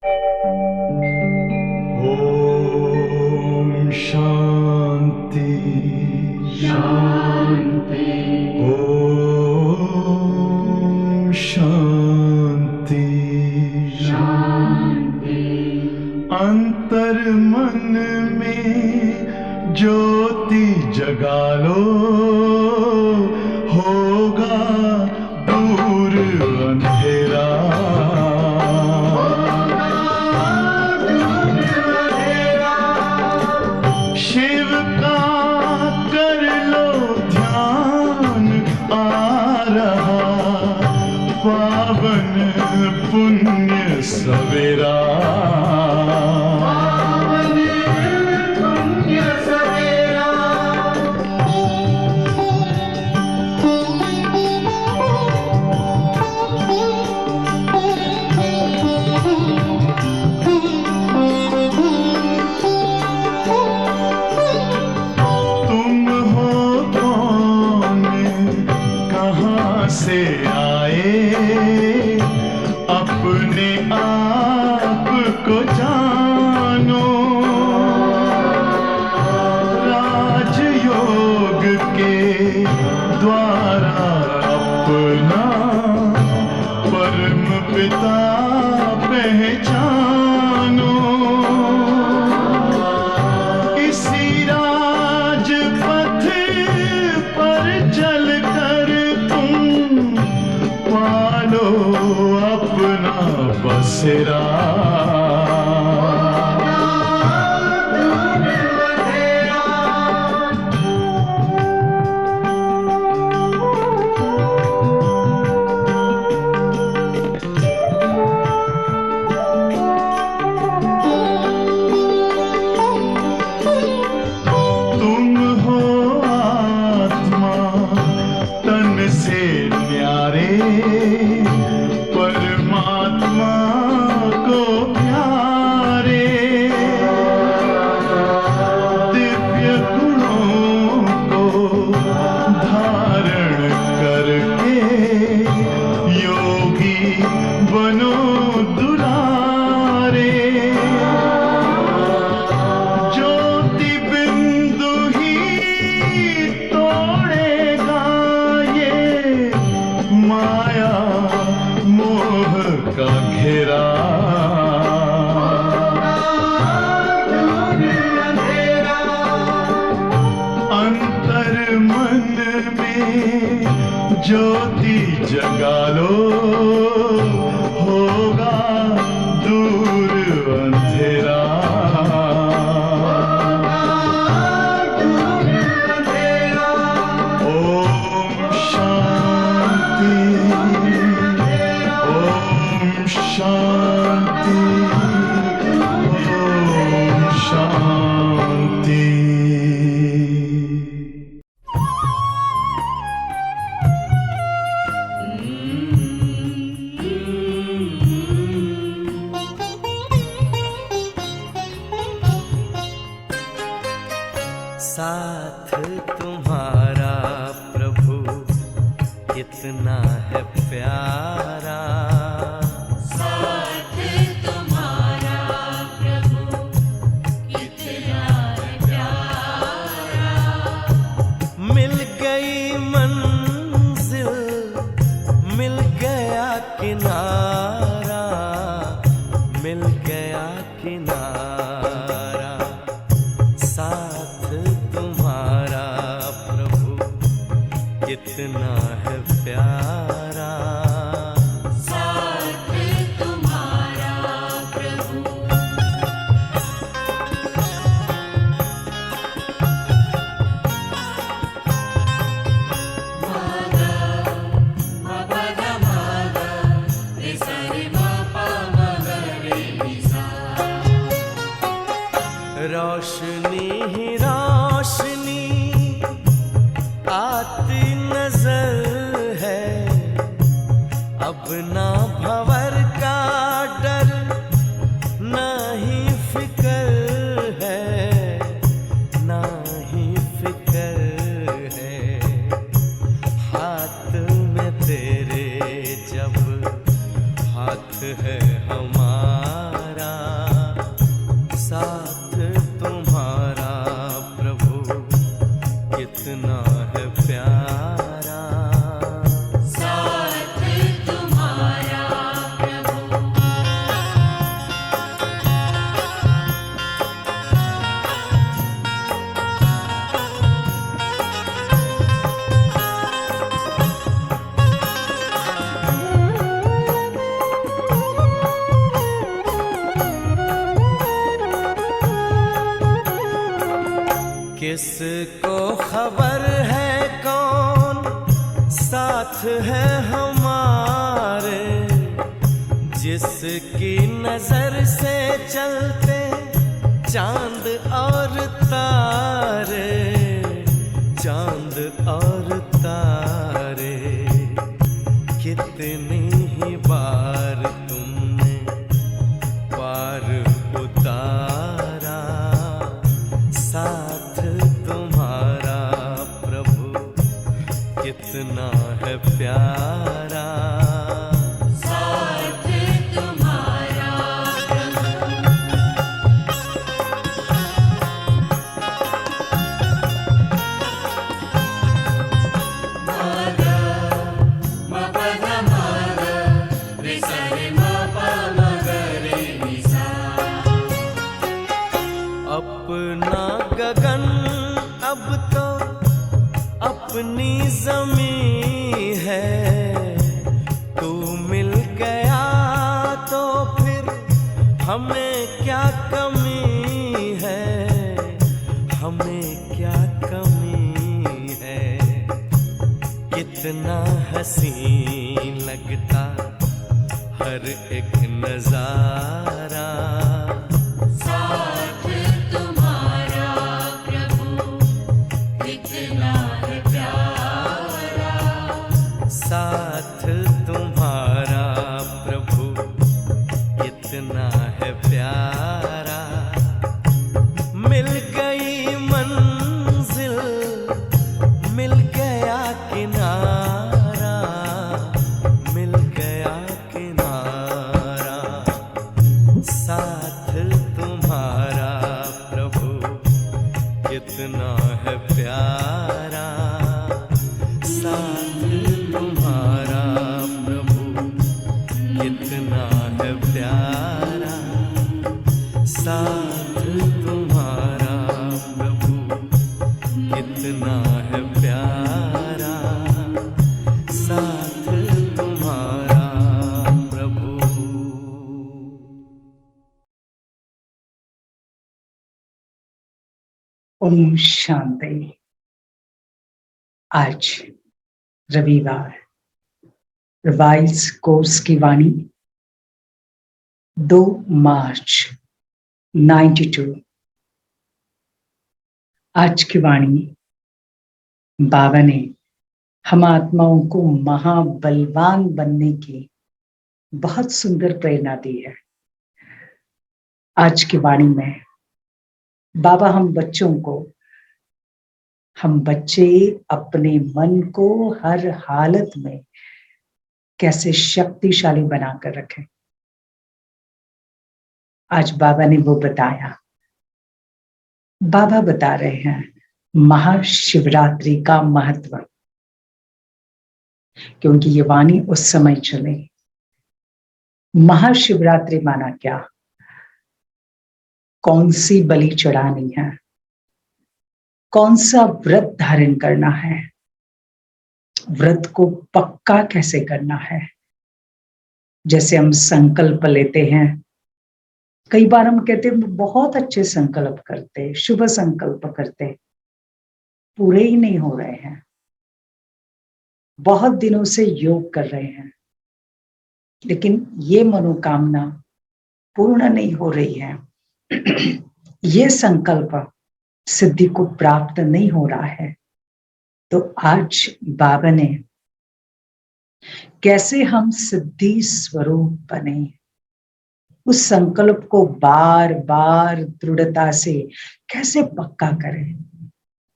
ओम शांति शांति। ओम शांति शांति। अंतर मन में ज्योति जगा लो, होगा दूर अंधेरा। शिव का कर लो ध्यान, आ रहा पावन पुण्य सवेरा। से आए अपने आप को जानो, राजयोग के द्वारा अपना परम पिता पहचानो। इसी राजपथ पर चलकर पालो अपना बसेरा। तुम हो आत्मा तन से न्यारे, परमात्मा को प्यारे। दिव्य गुणों को धारण करके योगी बनो दुलारे। ज्योति बिंदु ही तोड़ेगा ये माया मोह का घेरा। अंतर मन में ज्योति जगा लो, होगा दूर अंधेरा। ओम शांति ओम शांति ओम शांति। साथ तुम्हारा प्रभु कितना है प्यारा। साथ तुम्हारा प्रभु कितना है प्यारा। मिल गई मंजिल, मिल गया किनारा, मिल गया किनारा। साथ तुम्हारा प्रभु कितना है प्यारा। साथ तुम्हारा प्रभु। मागा मपदा मागा रे सारे मापा मगा रे निसा। रोशनी ही रोशनी आती नजर है, अब ना भंवर का डर ना ही फिकर है, ना ही फिकर है। हाथ में तेरे जब हाथ है हमारा। साथ है हमारे, जिसकी नजर से चलते चांद और तारे, चांद और तारे। कितनी ही बार तुमने पार उतारा, साथ तुम्हारा प्रभु कितना है प्यारा। साथ तुम्हारा अपना गगन अब तो अपनी ज़मीं है, तू मिल गया तो फिर हमें क्या कमी है, हमें क्या कमी है। कितना हसीन लगता हर एक नजारा, साथ तुम्हारा प्रभु कितना है प्यारा। साथ तुम्हारा प्रभु कितना है प्यारा। मिल गई मंजिल, मिल गया किनारा, मिल गया किनारा। साथ तुम्हारा प्रभु कितना है प्यारा। साथ तुम्हारा प्रभु कितना है प्यारा। साथ तुम्हारा प्रभु कितना है प्यारा। साथ तुम्हारा प्रभु। ओम शांति। आज रविवार, रिवाइज कोर्स की वाणी 2 मार्च 92। आज की वाणी बाबा ने हम आत्माओं को महाबलवान बनने की बहुत सुंदर प्रेरणा दी है। आज की वाणी में बाबा हम बच्चे अपने मन को हर हालत में कैसे शक्तिशाली बनाकर रखें। आज बाबा ने वो बताया। बाबा बता रहे हैं महाशिवरात्रि का महत्व, क्योंकि ये वाणी उस समय चले। महाशिवरात्रि माना क्या, कौन सी बलि चढ़ानी है, कौन सा व्रत धारण करना है, व्रत को पक्का कैसे करना है। जैसे हम संकल्प लेते हैं, कई बार हम कहते हैं बहुत अच्छे संकल्प करते, शुभ संकल्प करते, पूरे ही नहीं हो रहे हैं। बहुत दिनों से योग कर रहे हैं, लेकिन ये मनोकामना पूर्ण नहीं हो रही है। ये संकल्प सिद्धि को प्राप्त नहीं हो रहा है। तो आज बाबा ने कैसे हम सिद्धि स्वरूप बने, उस संकल्प को बार बार दृढ़ता से कैसे पक्का करें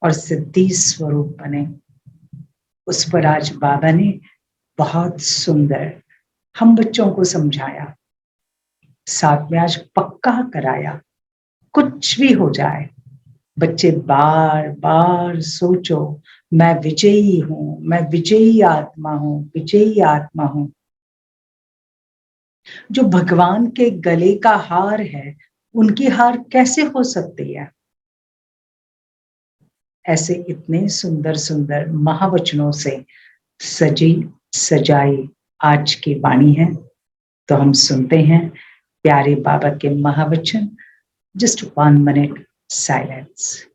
और सिद्धि स्वरूप बने, उस पर आज बाबा ने बहुत सुंदर हम बच्चों को समझाया, साथ में आज पक्का कराया। कुछ भी हो जाए, बच्चे बार बार सोचो, मैं विजयी हूं, मैं विजयी आत्मा हूं, विजयी आत्मा हूं। जो भगवान के गले का हार है, उनकी हार कैसे हो सकती है। ऐसे इतने सुंदर सुंदर महावचनों से सजी सजाई आज की वाणी है। तो हम सुनते हैं प्यारे बाबा के महावचन। Just 1 minute silence.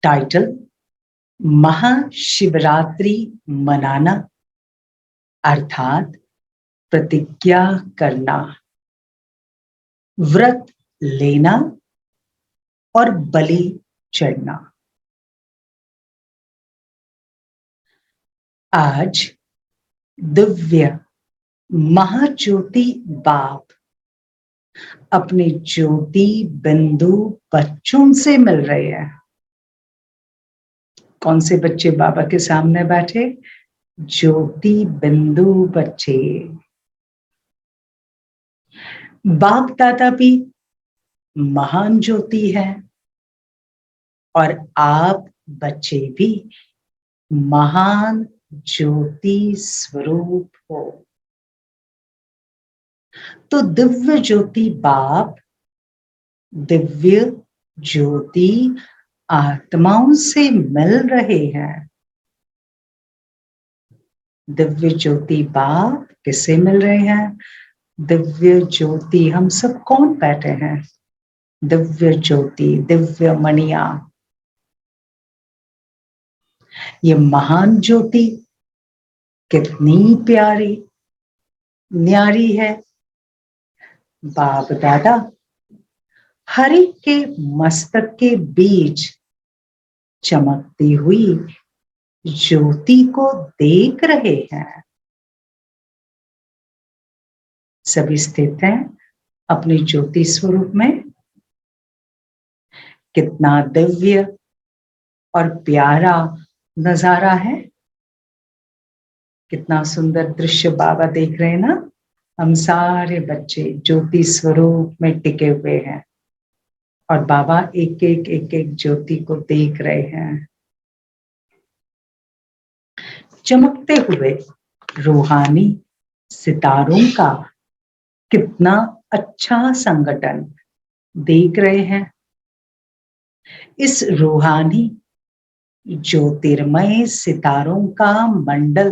Title Mahashivratri मनाना अर्थात प्रतिज्ञा करना, व्रत लेना और बलि चढ़ना। आज दिव्य महाज्योति बाप अपने ज्योति बिंदु बच्चों से मिल रहे हैं। कौन से बच्चे बाबा के सामने बैठे? ज्योति बिंदु बच्चे। बाप दादा भी महान ज्योति है और आप बच्चे भी महान ज्योति स्वरूप हो। तो दिव्य ज्योति बाप दिव्य ज्योति आत्माओं से मिल रहे हैं। दिव्य ज्योति बाप किससे मिल रहे हैं? दिव्य ज्योति हम सब कौन बैठे हैं? दिव्य ज्योति, दिव्य मणिया। ये महान ज्योति कितनी प्यारी न्यारी है। बाप दादा हर एक के मस्तक के बीच चमकती हुई ज्योति को देख रहे हैं। सभी स्थित हैं अपने ज्योति स्वरूप में। कितना दिव्य और प्यारा नजारा है। कितना सुंदर दृश्य बाबा देख रहे हैं ना। हम सारे बच्चे ज्योति स्वरूप में टिके हुए हैं और बाबा एक एक ज्योति को देख रहे हैं। चमकते हुए रूहानी सितारों का कितना अच्छा संगठन देख रहे हैं। इस रूहानी ज्योतिर्मय सितारों का मंडल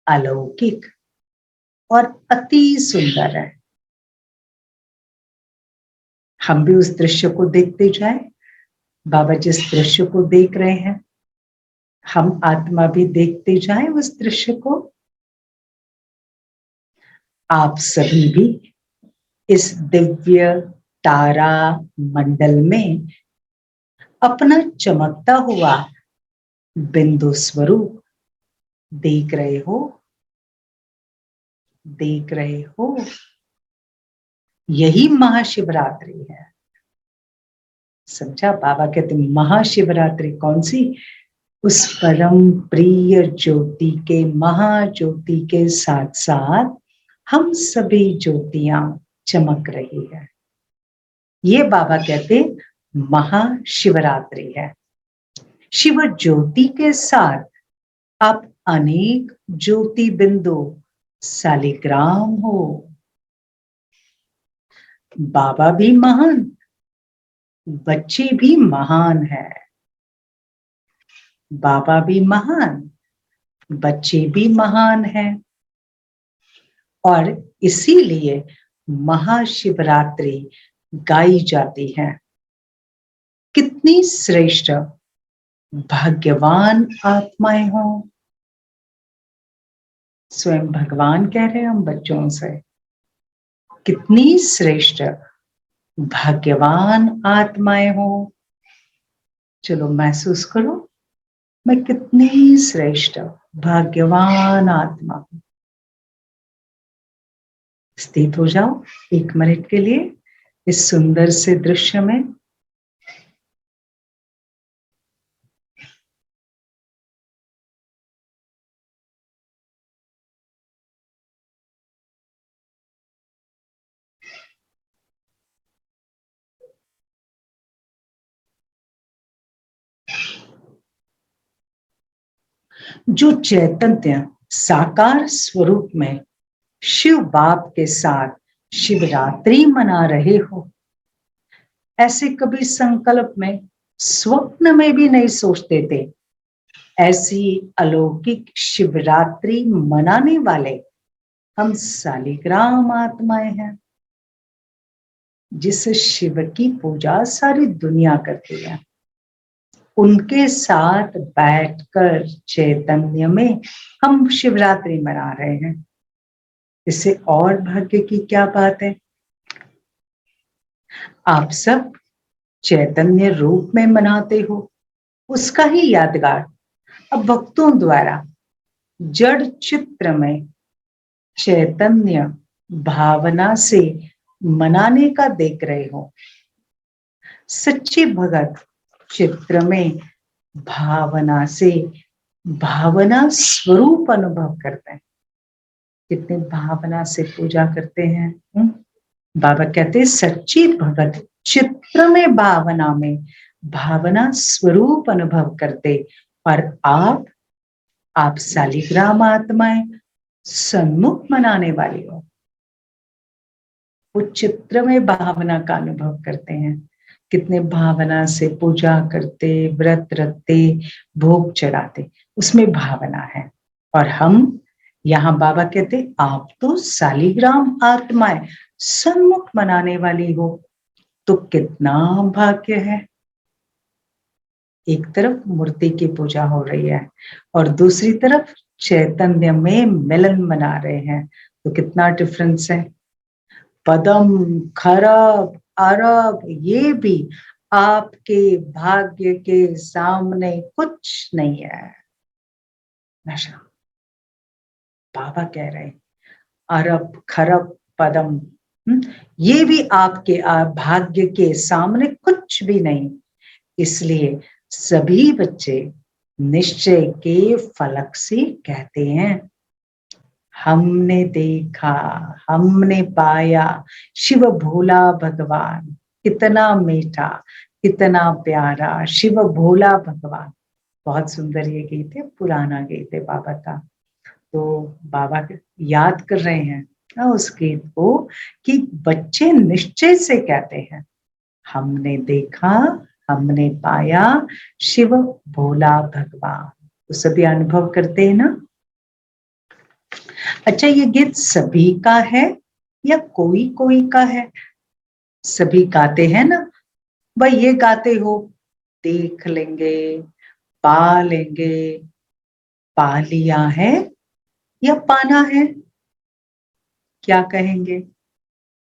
अलौकिक और अति सुंदर है। हम भी उस दृश्य को देखते जाएं। बाबा जिस दृश्य को देख रहे हैं हम आत्मा भी देखते जाएं उस दृश्य को। आप सभी भी इस दिव्य तारा मंडल में अपना चमकता हुआ बिंदु स्वरूप देख रहे हो। देख रहे हो। यही महाशिवरात्रि है। समझा? बाबा कहते महाशिवरात्रि कौन सी? उस परम प्रिय ज्योति के महाज्योति के साथ साथ हम सभी ज्योतियां चमक रही है। ये बाबा कहते महाशिवरात्रि है। शिव ज्योति के साथ आप अनेक ज्योति बिंदु शालिग्राम हो। बाबा भी महान, बच्चे भी महान है। बाबा भी महान, बच्चे भी महान है। और इसीलिए महाशिवरात्रि गाई जाती है। कितनी श्रेष्ठ भाग्यवान आत्माएं हो। स्वयं भगवान कह रहे हैं हम बच्चों से, कितनी श्रेष्ठ भाग्यवान आत्माएं हो। चलो महसूस करो, मैं कितनी श्रेष्ठ भाग्यवान आत्मा हूं। स्थित हो जाओ 1 मिनट के लिए इस सुंदर से दृश्य में। जो चैतन्य साकार स्वरूप में शिव बाप के साथ शिवरात्रि मना रहे हो, ऐसे कभी संकल्प में स्वप्न में भी नहीं सोचते थे। ऐसी अलौकिक शिवरात्रि मनाने वाले हम शालिग्राम आत्माएं हैं, जिस शिव की पूजा सारी दुनिया करती है। उनके साथ बैठकर चैतन्य में हम शिवरात्रि मना रहे हैं। इससे और भाग्य की क्या बात है। आप सब चैतन्य रूप में मनाते हो, उसका ही यादगार अब भक्तों द्वारा जड़ चित्र में चैतन्य भावना से मनाने का देख रहे हो। सच्चे भगत चित्र में भावना से भावना स्वरूप अनुभव करते हैं। कितने भावना से पूजा करते हैं। बाबा कहते हैं सच्ची भगत चित्र में भावना में भावना स्वरूप अनुभव करते। और आप शालिग्राम आत्माएं सन्मुख मनाने वाली हो। वो चित्र में भावना का अनुभव करते हैं। कितने भावना से पूजा करते, व्रत रखते, भोग चढ़ाते, उसमें भावना है। और हम यहाँ बाबा कहते आप तो शालिग्राम आत्माएं सन्मुख मनाने वाली हो, तो कितना भाग्य है। एक तरफ मूर्ति की पूजा हो रही है और दूसरी तरफ चैतन्य में मिलन मना रहे हैं, तो कितना डिफरेंस है। पदम, खरब, अरब ये भी आपके भाग्य के सामने कुछ नहीं है। नशा बाबा कह रहे हैं अरब खरब पदम, ये भी आपके भाग्य के सामने कुछ भी नहीं। इसलिए सभी बच्चे निश्चय के फलक से कहते हैं हमने देखा, हमने पाया शिव भोला भगवान, कितना मीठा, कितना प्यारा शिव भोला भगवान। बहुत सुंदर ये गीत है, पुराना गीत है बाबा का। तो बाबा याद कर रहे हैं उस गीत को कि बच्चे निश्चय से कहते हैं हमने देखा, हमने पाया शिव भोला भगवान। तो सभी अनुभव करते हैं ना। अच्छा, ये गीत सभी का है या कोई कोई का है? सभी गाते हैं ना भाई। ये गाते हो देख लेंगे, पा लेंगे, पा लिया है या पाना है? क्या कहेंगे,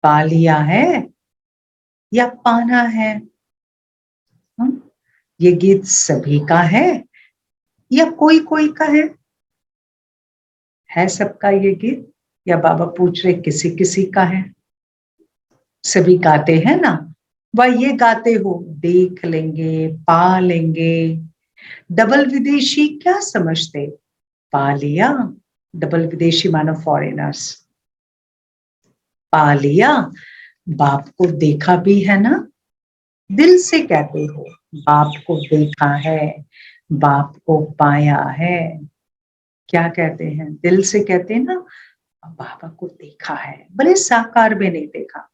पा लिया है या पाना है? ये गीत सभी का है या कोई कोई का है सबका ये गीत, या बाबा पूछ रहे किसी किसी का है? सभी गाते हैं ना। वह ये गाते हो देख लेंगे, पा लेंगे। डबल विदेशी क्या समझते? पा लिया, डबल विदेशी मानो फॉरेनर्स। पा लिया, बाप को देखा भी है ना, दिल से कहते हो बाप को देखा है, बाप को पाया है। क्या कहते हैं? दिल से कहते हैं ना, बाबा को देखा है, भले साकार में नहीं देखा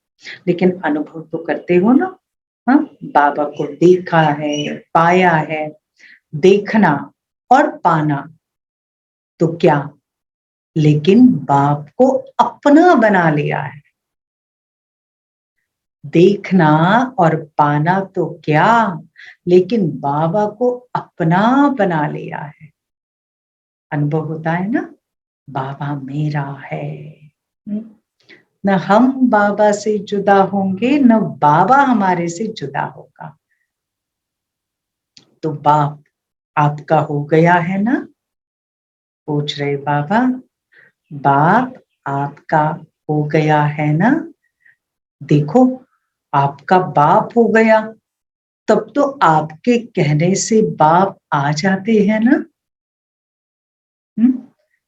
लेकिन अनुभव तो करते हो ना। हाँ, बाबा को देखा है, पाया है। देखना और पाना तो क्या, लेकिन बाप को अपना बना लिया है। देखना और पाना तो क्या, लेकिन बाबा को अपना बना लिया है। अनुभव होता है ना, बाबा मेरा है। न हम बाबा से जुदा होंगे, न बाबा हमारे से जुदा होगा। तो बाप आपका हो गया है ना? पूछ रहे बाबा, बाप आपका हो गया है ना? देखो, आपका बाप हो गया तब तो आपके कहने से बाप आ जाते हैं ना।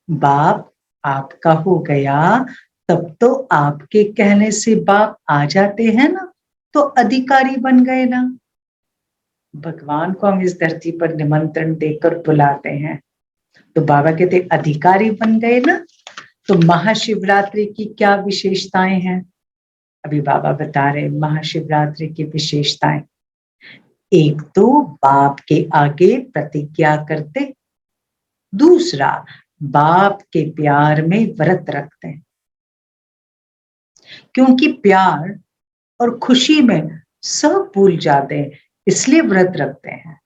बाप आपका हो गया तब तो आपके कहने से बाप आ जाते हैं ना, तो अधिकारी बन गए ना। भगवान को हम इस धरती पर निमंत्रण देकर बुलाते हैं, तो बाबा कहते अधिकारी बन गए ना। तो महाशिवरात्रि की क्या विशेषताएं हैं? अभी बाबा बता रहे महाशिवरात्रि की विशेषताएं। एक तो बाप के आगे प्रतिज्ञा करते, दूसरा बाप के प्यार में व्रत रखते हैं, क्योंकि प्यार और खुशी में सब भूल जाते हैं, इसलिए व्रत रखते हैं।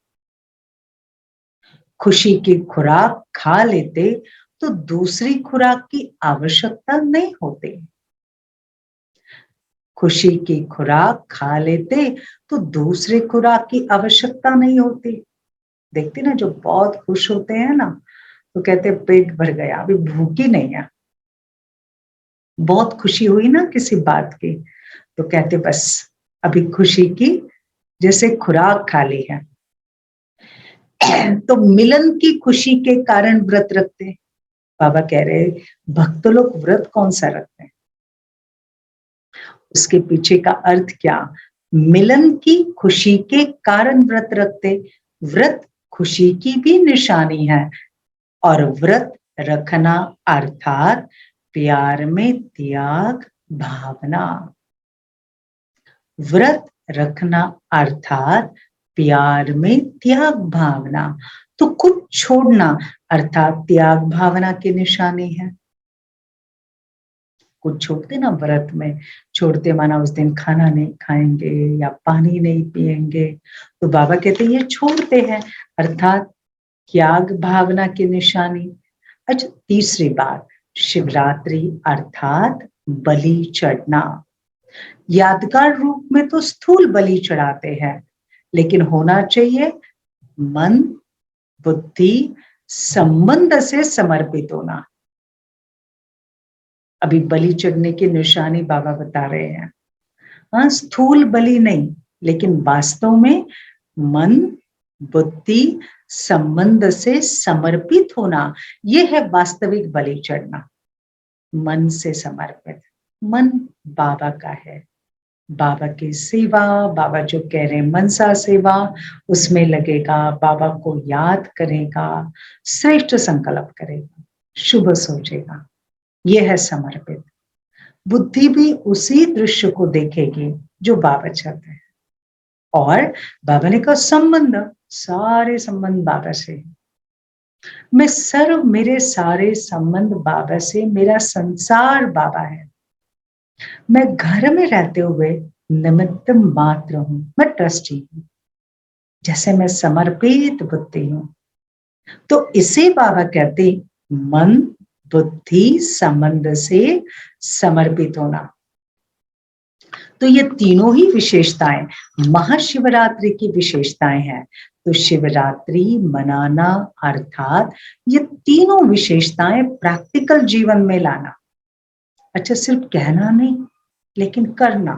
खुशी की खुराक खा लेते तो दूसरी खुराक की आवश्यकता नहीं होती। खुशी की खुराक खा लेते तो दूसरी खुराक की आवश्यकता नहीं होती। देखते ना, जो बहुत खुश होते हैं ना, तो कहते पेट भर गया, अभी भूख ही नहीं है। बहुत खुशी हुई ना किसी बात की, तो कहते बस अभी खुशी की जैसे खुराक खा ली है। तो मिलन की खुशी के कारण व्रत रखते। बाबा कह रहे भक्त लोग व्रत कौन सा रखते हैं, उसके पीछे का अर्थ क्या? मिलन की खुशी के कारण व्रत रखते। व्रत खुशी की भी निशानी है, और व्रत रखना अर्थात प्यार में त्याग भावना। व्रत रखना अर्थात प्यार में त्याग भावना। तो कुछ छोड़ना अर्थात त्याग भावना की निशानी है। कुछ छोड़ते ना व्रत में, छोड़ते माना उस दिन खाना नहीं खाएंगे या पानी नहीं पिएंगे, तो बाबा कहते ये छोड़ते हैं अर्थात त्याग भावना की निशानी। अच्छा, तीसरी बात, शिवरात्रि अर्थात बलि चढ़ना। यादगार रूप में तो स्थूल बलि चढ़ाते हैं, लेकिन होना चाहिए मन बुद्धि संबंध से समर्पित होना। अभी बलि चढ़ने की निशानी बाबा बता रहे हैं। हाँ, स्थूल बलि नहीं, लेकिन वास्तव में मन बुद्धि संबंध से समर्पित होना, यह है वास्तविक बलि चढ़ना। मन से समर्पित, मन बाबा का है, बाबा की सेवा, बाबा जो कह रहे हैं मनसा सेवा, उसमें लगेगा, बाबा को याद करेगा, श्रेष्ठ संकल्प करेगा, शुभ सोचेगा, यह है समर्पित। बुद्धि भी उसी दृश्य को देखेगी जो बाबा चाहते हैं। और बाबा ने कहा संबंध, सारे संबंध बाबा से, मैं सर्व, मेरे सारे संबंध बाबा से, मेरा संसार बाबा है। मैं घर में रहते हुए निमित्त मात्र हूं, मैं ट्रस्टी हूं, जैसे मैं समर्पित बुद्धि हूं। तो इसे बाबा कहते मन बुद्धि संबंध से समर्पित होना। तो ये तीनों ही विशेषताएं महाशिवरात्रि की विशेषताएं हैं। तो शिवरात्रि मनाना अर्थात ये तीनों विशेषताएं प्रैक्टिकल जीवन में लाना। अच्छा, सिर्फ कहना नहीं, लेकिन करना।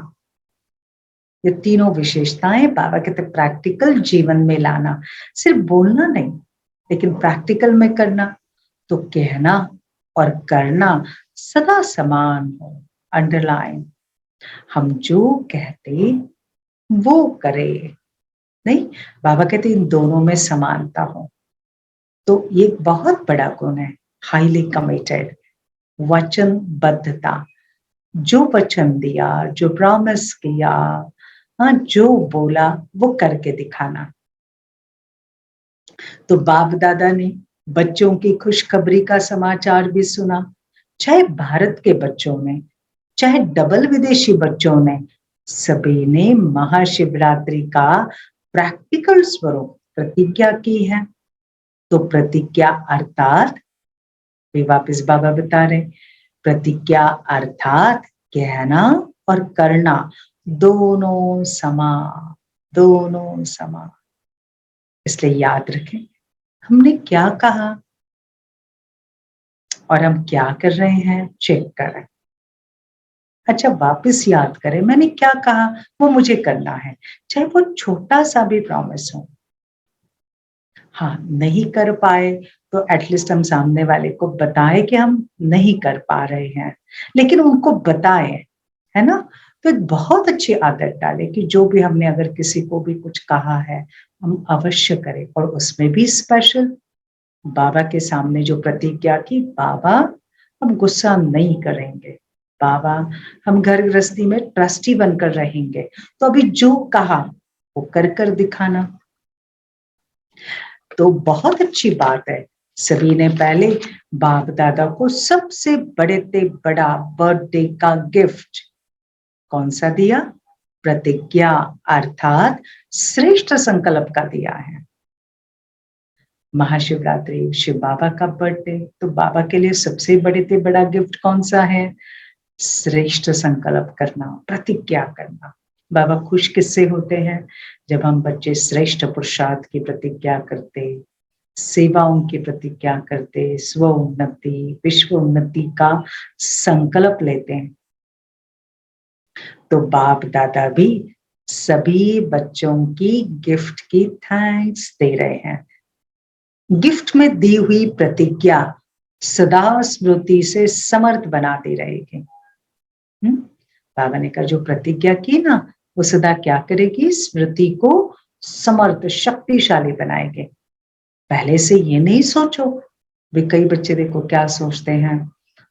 ये तीनों विशेषताएं बाबा कहते प्रैक्टिकल जीवन में लाना, सिर्फ बोलना नहीं, लेकिन प्रैक्टिकल में करना। तो कहना और करना सदा समान हो, अंडरलाइन। हम जो कहते वो करे, नहीं, बाबा कहते इन दोनों में समानता हो। तो ये बहुत बड़ा गुण है, हाईली कमिटेड, वचनबद्धता। जो वचन दिया, जो प्रॉमिस किया, हाँ, जो बोला वो करके दिखाना। तो बाप दादा ने बच्चों की खुशखबरी का समाचार भी सुना, चाहे भारत के बच्चों ने, चाहे डबल विदेशी बच्चों ने, सभी ने महाशिवरात्रि का प्रैक्टिकल स्वरूप प्रतिज्ञा की है। तो प्रतिज्ञा अर्थात, भी वापस बाबा बता रहे, प्रतिज्ञा अर्थात कहना और करना दोनों समान, दोनों समान। इसलिए याद रखें हमने क्या कहा और हम क्या कर रहे हैं, चेक करें। अच्छा, वापस याद करें मैंने क्या कहा, वो मुझे करना है, चाहे वो छोटा सा भी प्रॉमिस हो। हाँ, नहीं कर पाए तो एटलीस्ट हम सामने वाले को बताएं कि हम नहीं कर पा रहे हैं, लेकिन उनको बताएं, है ना। तो एक बहुत अच्छी आदत डालें कि जो भी हमने अगर किसी को भी कुछ कहा है हम अवश्य करें, और उसमें भी स्पेशल बाबा के सामने जो प्रतिज्ञा की, बाबा हम गुस्सा नहीं करेंगे, बाबा हम घर गृहस्थी में ट्रस्टी बनकर रहेंगे। तो अभी जो कहा वो कर दिखाना। तो बहुत अच्छी बात है, सभी ने पहले बाप दादा को सबसे बड़े से बड़ा बर्थडे का गिफ्ट कौन सा दिया, प्रतिज्ञा अर्थात श्रेष्ठ संकल्प का दिया है। महाशिवरात्रि, शिव बाबा का बर्थडे, तो बाबा के लिए सबसे बड़े से बड़ा गिफ्ट कौन सा है? श्रेष्ठ संकल्प करना, प्रतिज्ञा करना। बाबा खुश किससे होते हैं? जब हम बच्चे श्रेष्ठ पुरुषार्थ की प्रतिज्ञा करते, सेवाओं की प्रतिज्ञा करते, स्व उन्नति, विश्व उन्नति का संकल्प लेते हैं, तो बाप दादा भी सभी बच्चों की गिफ्ट की थैंक्स दे रहे हैं। गिफ्ट में दी हुई प्रतिज्ञा सदा स्मृति से समर्थ बनाती रहेगी। बाबा ने कहा जो प्रतिज्ञा की ना, वो सदा क्या करेगी? स्मृति को समर्थ, शक्तिशाली बनाएगी। पहले से ये नहीं सोचो। भी कई बच्चे देखो क्या सोचते हैं,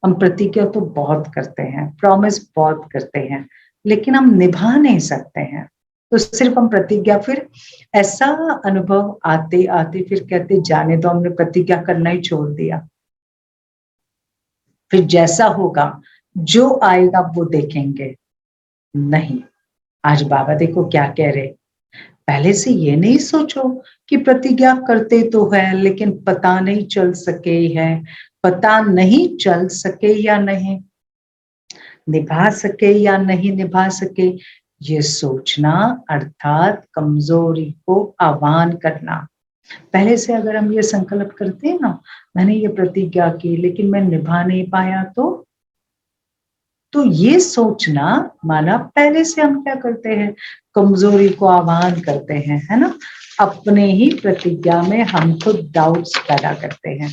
हम प्रतिज्ञा तो बहुत करते हैं, प्रॉमिस बहुत करते हैं, लेकिन हम निभा नहीं सकते हैं। तो सिर्फ हम प्रतिज्ञा, फिर ऐसा अनुभव आते आते फिर कहते जाने दो, हमने प्रतिज्ञा करना ही छोड़ दिया। फिर जैसा होगा, जो आएगा वो देखेंगे। नहीं, आज बाबा देखो क्या कह रहे, पहले से ये नहीं सोचो कि प्रतिज्ञा करते तो है लेकिन पता नहीं चल सके है, पता नहीं चल सके या नहीं निभा सके या नहीं निभा सके, ये सोचना अर्थात कमजोरी को आह्वान करना। पहले से अगर हम ये संकल्प करते हैं ना, मैंने ये प्रतिज्ञा की लेकिन मैं निभा नहीं पाया, तो ये सोचना माना पहले से हम क्या करते हैं, कमजोरी को आह्वान करते हैं, है ना। अपने ही प्रतिज्ञा में हम खुद डाउट्स पैदा करते हैं।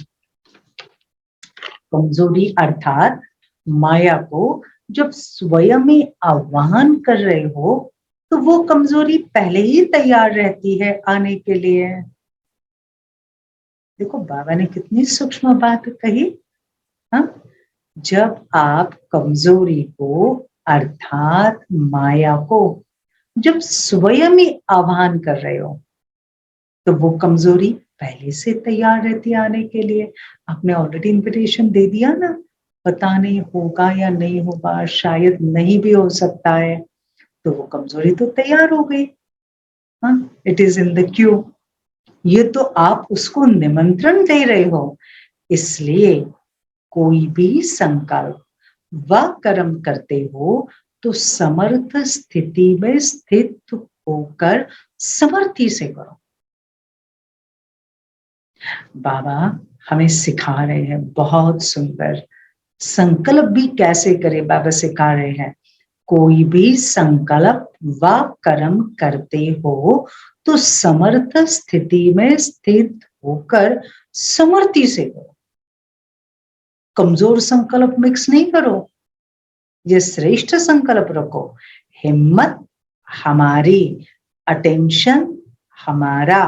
कमजोरी अर्थात माया को जब स्वयं ही आह्वान कर रहे हो, तो वो कमजोरी पहले ही तैयार रहती है आने के लिए। देखो बाबा ने कितनी सूक्ष्म बात कही। हाँ, जब आप कमजोरी को अर्थात माया को जब स्वयं ही आह्वान कर रहे हो, तो वो कमजोरी पहले से तैयार रहती है आने के लिए। आपने ऑलरेडी इन्विटेशन दे दिया ना, पता नहीं होगा या नहीं होगा, शायद नहीं भी हो सकता है, तो वो कमजोरी तो तैयार हो गई। हाँ, it is in the Q. ये तो आप उसको निमंत्रण दे रहे हो। इसलिए कोई भी संकल्प व कर्म करते हो तो समर्थ स्थिति में स्थित होकर समर्थी से करो। बाबा हमें सिखा रहे हैं, बहुत सुंदर संकल्प भी कैसे करे बाबा सिखा रहे हैं। कोई भी संकल्प व कर्म करते हो तो समर्थ स्थिति में स्थित होकर समर्थी से करो। कमजोर संकल्प मिक्स नहीं करो, ये श्रेष्ठ संकल्प रखो। हिम्मत हमारी, अटेंशन हमारा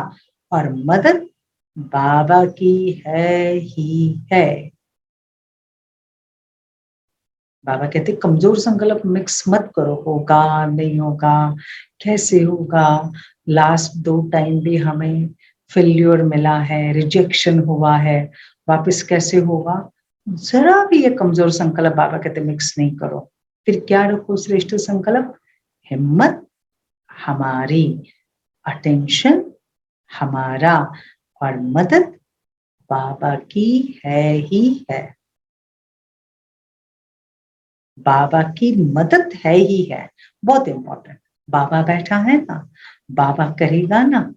और मदद बाबा की है ही है। बाबा कहते कमजोर संकल्प मिक्स मत करो, होगा नहीं होगा, कैसे होगा। लास्ट 2 टाइम भी हमें फेल्योर मिला है, रिजेक्शन हुआ है, वापस कैसे होगा। जरा भी ये कमजोर संकल्प बाबा कहते मिक्स नहीं करो। फिर क्या रखो श्रेष्ठ संकल्प? हिम्मत हमारी, अटेंशन हमारा और मदद बाबा की है ही है। बाबा की मदद है ही है, बहुत इंपॉर्टेंट। बाबा बैठा है ना, बाबा करेगा ना।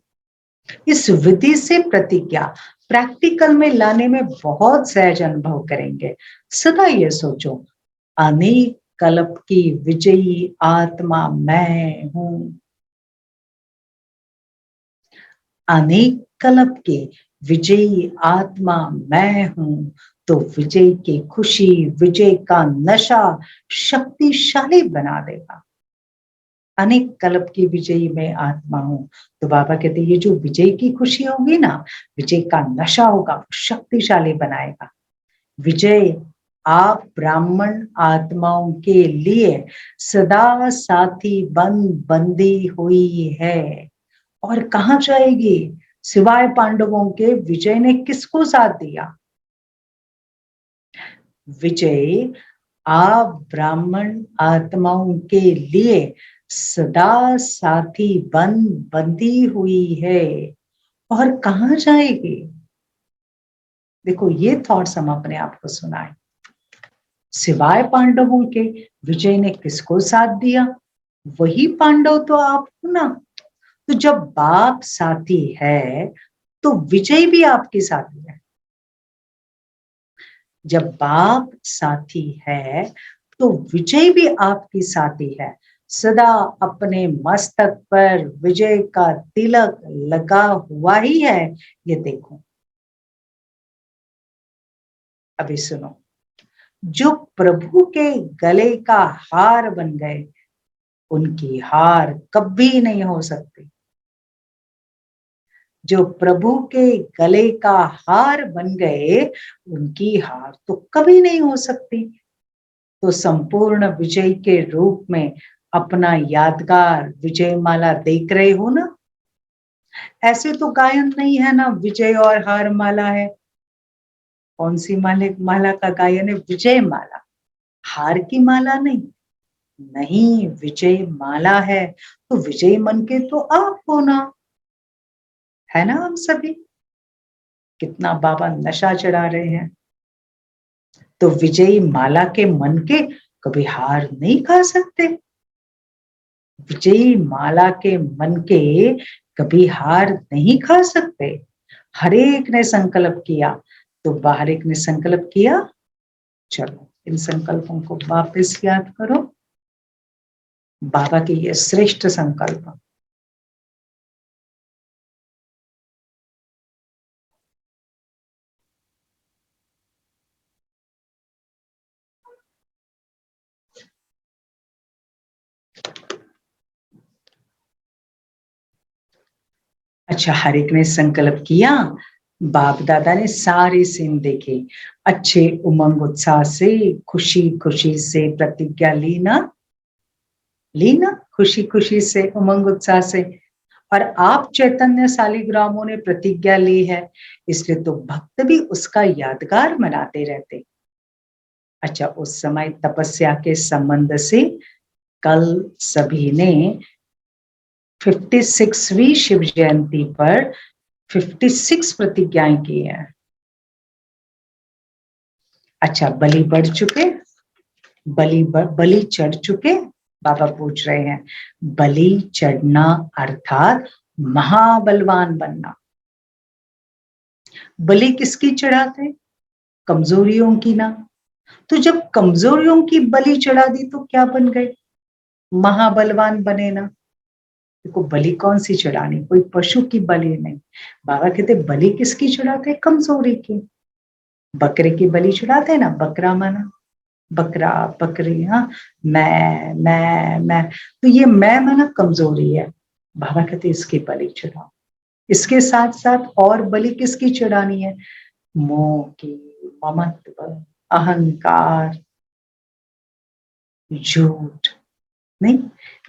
इस विधि से प्रतिज्ञा प्रैक्टिकल में लाने में बहुत सहज अनुभव करेंगे। सदा ये सोचो, अनेक कल्प की विजयी आत्मा मैं हूं। अनेक कल्प के विजयी आत्मा मैं हूं, तो विजय की खुशी, विजय का नशा शक्तिशाली बना देगा। अनेक कल्प की विजयी मैं आत्मा हूं, तो बाबा कहते ये जो विजय की खुशी होगी ना, विजय का नशा होगा, शक्तिशाली बनाएगा। विजय आप ब्राह्मण आत्माओं के लिए सदा साथी बंदी हुई है। और कहां जाएगी? सिवाय पांडवों के विजय ने किसको साथ दिया? विजय आप ब्राह्मण आत्माओं के लिए सदा साथी बंदी हुई है। और कहां जाएगी? देखो ये थॉट्स हम अपने आप को सुनाए। सिवाय पांडवों के विजय ने किसको साथ दिया? वही पांडव तो आप हो ना। तो जब बाप साथी है तो विजय भी आपके साथी है। जब बाप साथी है तो विजय भी आपकी साथी है। सदा अपने मस्तक पर विजय का तिलक लगा हुआ ही है, ये देखो। अभी सुनो, जो प्रभु के गले का हार बन गए उनकी हार कभी नहीं हो सकती। जो प्रभु के गले का हार बन गए उनकी हार तो कभी नहीं हो सकती। तो संपूर्ण विजय के रूप में अपना यादगार विजय माला देख रहे हो ना। ऐसे तो गायन नहीं है ना विजय और हार माला है। कौन सी माला का गायन है? विजय माला, हार की माला नहीं। नहीं, विजय माला है। तो विजय मन के तो आप हो ना, है ना। हम सभी कितना बाबा नशा चढ़ा रहे हैं। तो विजयी माला के मन के कभी हार नहीं खा सकते। विजयी माला के मन के कभी हार नहीं खा सकते। हर एक ने संकल्प किया तो बाहर एक ने संकल्प किया। चलो इन संकल्पों को वापस याद करो। बाबा की ये श्रेष्ठ संकल्प। अच्छा, हर एक ने संकल्प किया। बाप दादा ने सारे सीन देखे, अच्छे उमंग उत्साह से खुशी खुशी से प्रतिज्ञा ली ना, खुशी खुशी से उमंग उत्साह से। और आप चैतन्य शालिग्रामों ने प्रतिज्ञा ली है, इसलिए तो भक्त भी उसका यादगार मनाते रहते। अच्छा, उस समय तपस्या के संबंध से कल सभी ने 56वीं शिव जयंती पर 56 प्रतिज्ञाएं की हैं। अच्छा, बलि बढ़ चुके, बलि चढ़ चुके। बाबा पूछ रहे हैं, बलि चढ़ना अर्थात महाबलवान बनना। बलि किसकी चढ़ाते? कमजोरियों की ना। तो जब कमजोरियों की बलि चढ़ा दी तो क्या बन गए? महाबलवान बने ना। देखो, बलि कौन सी चढ़ानी? कोई पशु की बलि नहीं। बाबा कहते बलि किसकी चढ़ाते? कमजोरी की। बकरे की बलि चढ़ाते ना, बकरा माना, बकरा बकरी। हाँ, मैं तो ये मैं माना कमजोरी है। बाबा कहते इसकी बलि चढ़ाओ। इसके साथ साथ और बलि किसकी चढ़ानी है? मोह की, ममत्व, अहंकार, झूठ नहीं,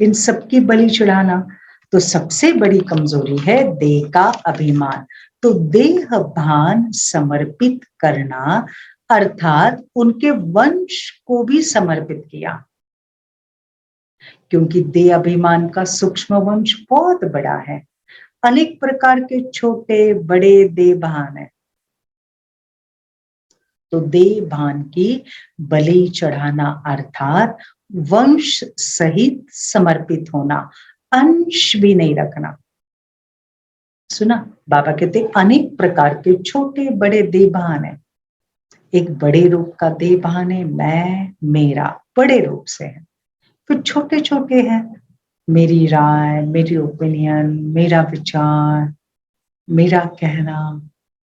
इन सबकी बलि चढ़ाना। तो सबसे बड़ी कमजोरी है देह का अभिमान। तो देह भान समर्पित करना अर्थात उनके वंश को भी समर्पित किया, क्योंकि देह अभिमान का सूक्ष्म वंश बहुत बड़ा है। अनेक प्रकार के छोटे बड़े देह भान है। तो देह भान की बलि चढ़ाना अर्थात वंश सहित समर्पित होना, अंश भी नहीं रखना। सुना, बाबा कहते अनेक प्रकार के छोटे बड़े देह भान है। एक बड़े रूप का देह भान है, मैं मेरा, बड़े रूप से है। फिर छोटे छोटे हैं, मेरी राय, मेरी ओपिनियन, मेरा विचार, मेरा कहना।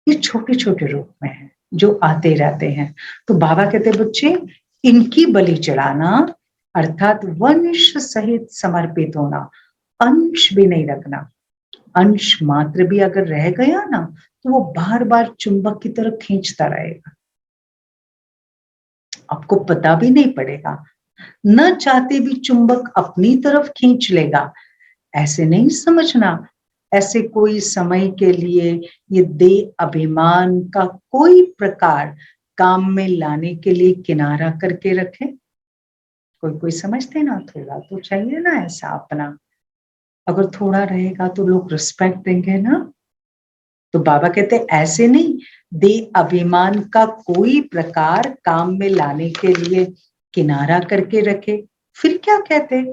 ये छोटे छोटे रूप में है जो आते रहते हैं। तो बाबा कहते बच्चे इनकी बलि चढ़ाना अर्थात वंश सहित समर्पित होना, अंश भी नहीं रखना। अंश मात्र भी अगर रह गया ना तो वो बार बार चुंबक की तरफ खींचता रहेगा, आपको पता भी नहीं पड़ेगा। न चाहते भी चुंबक अपनी तरफ खींच लेगा। ऐसे नहीं समझना, ऐसे कोई समय के लिए ये देह अभिमान का कोई प्रकार काम में लाने के लिए किनारा करके रखे। कोई समझते ना, थोड़ा तो चाहिए ना ऐसा अपना। अगर थोड़ा रहेगा तो लोग रिस्पेक्ट देंगे ना। तो बाबा कहते ऐसे नहीं, दे अभिमान का कोई प्रकार काम में लाने के लिए किनारा करके रखे, फिर क्या कहते,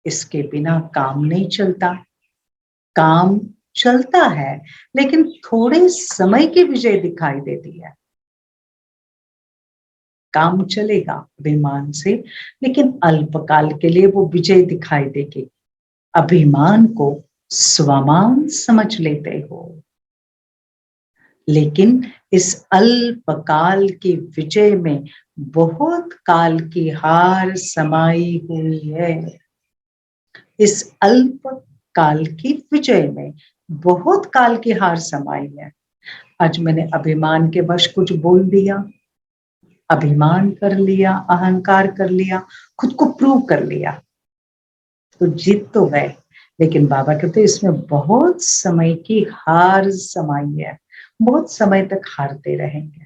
इसके बिना काम नहीं चलता। काम चलता है लेकिन थोड़े समय की विजय दिखाई देती है। काम चलेगा अभिमान से, लेकिन अल्पकाल के लिए वो विजय दिखाई देगी। अभिमान को स्वमान समझ लेते हो, लेकिन इस अल्पकाल की विजय में बहुत काल की हार समाई हुई है। इस अल्प काल की विजय में बहुत काल की हार समाई है। आज मैंने अभिमान के वश कुछ बोल दिया, अभिमान कर लिया, अहंकार कर लिया, खुद को प्रूव कर लिया, तो जीत तो गए, लेकिन बाबा कहते इसमें बहुत समय की हार समाई है, बहुत समय तक हारते रहेंगे।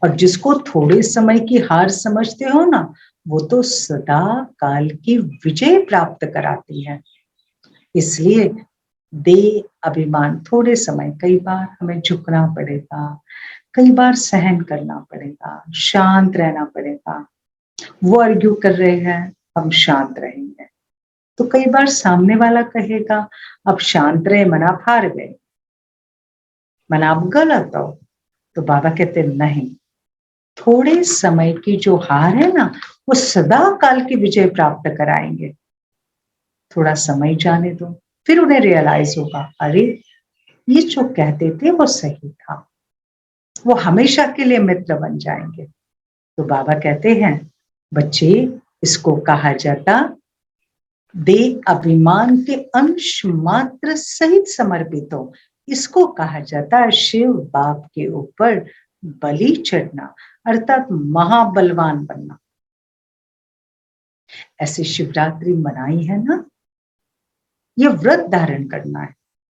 और जिसको थोड़े समय की हार समझते हो ना, वो तो सदा काल की विजय प्राप्त कराती है। इसलिए दे अभिमान थोड़े समय, कई बार हमें झुकना पड़ेगा, कई बार सहन करना पड़ेगा, शांत रहना पड़ेगा। वो आर्ग्यू कर रहे हैं, हम शांत रहेंगे, तो कई बार सामने वाला कहेगा अब शांत रहे, मन आप हार गए, मन आप गलत हो। तो बाबा कहते नहीं, थोड़े समय की जो हार है ना, वो सदा काल की विजय प्राप्त कराएंगे। थोड़ा समय जाने दो, फिर उन्हें रियलाइज होगा, अरे ये जो कहते थे वो सही था, वो हमेशा के लिए मित्र बन जाएंगे। तो बाबा कहते हैं बच्चे, इसको कहा जाता दे अभिमान के अंश मात्र सहित समर्पित हो, इसको कहा जाता है शिव बाप के ऊपर बलि चढ़ना, अर्थात महाबलवान बनना। ऐसे शिवरात्रि मनाई है ना, ये व्रत धारण करना है।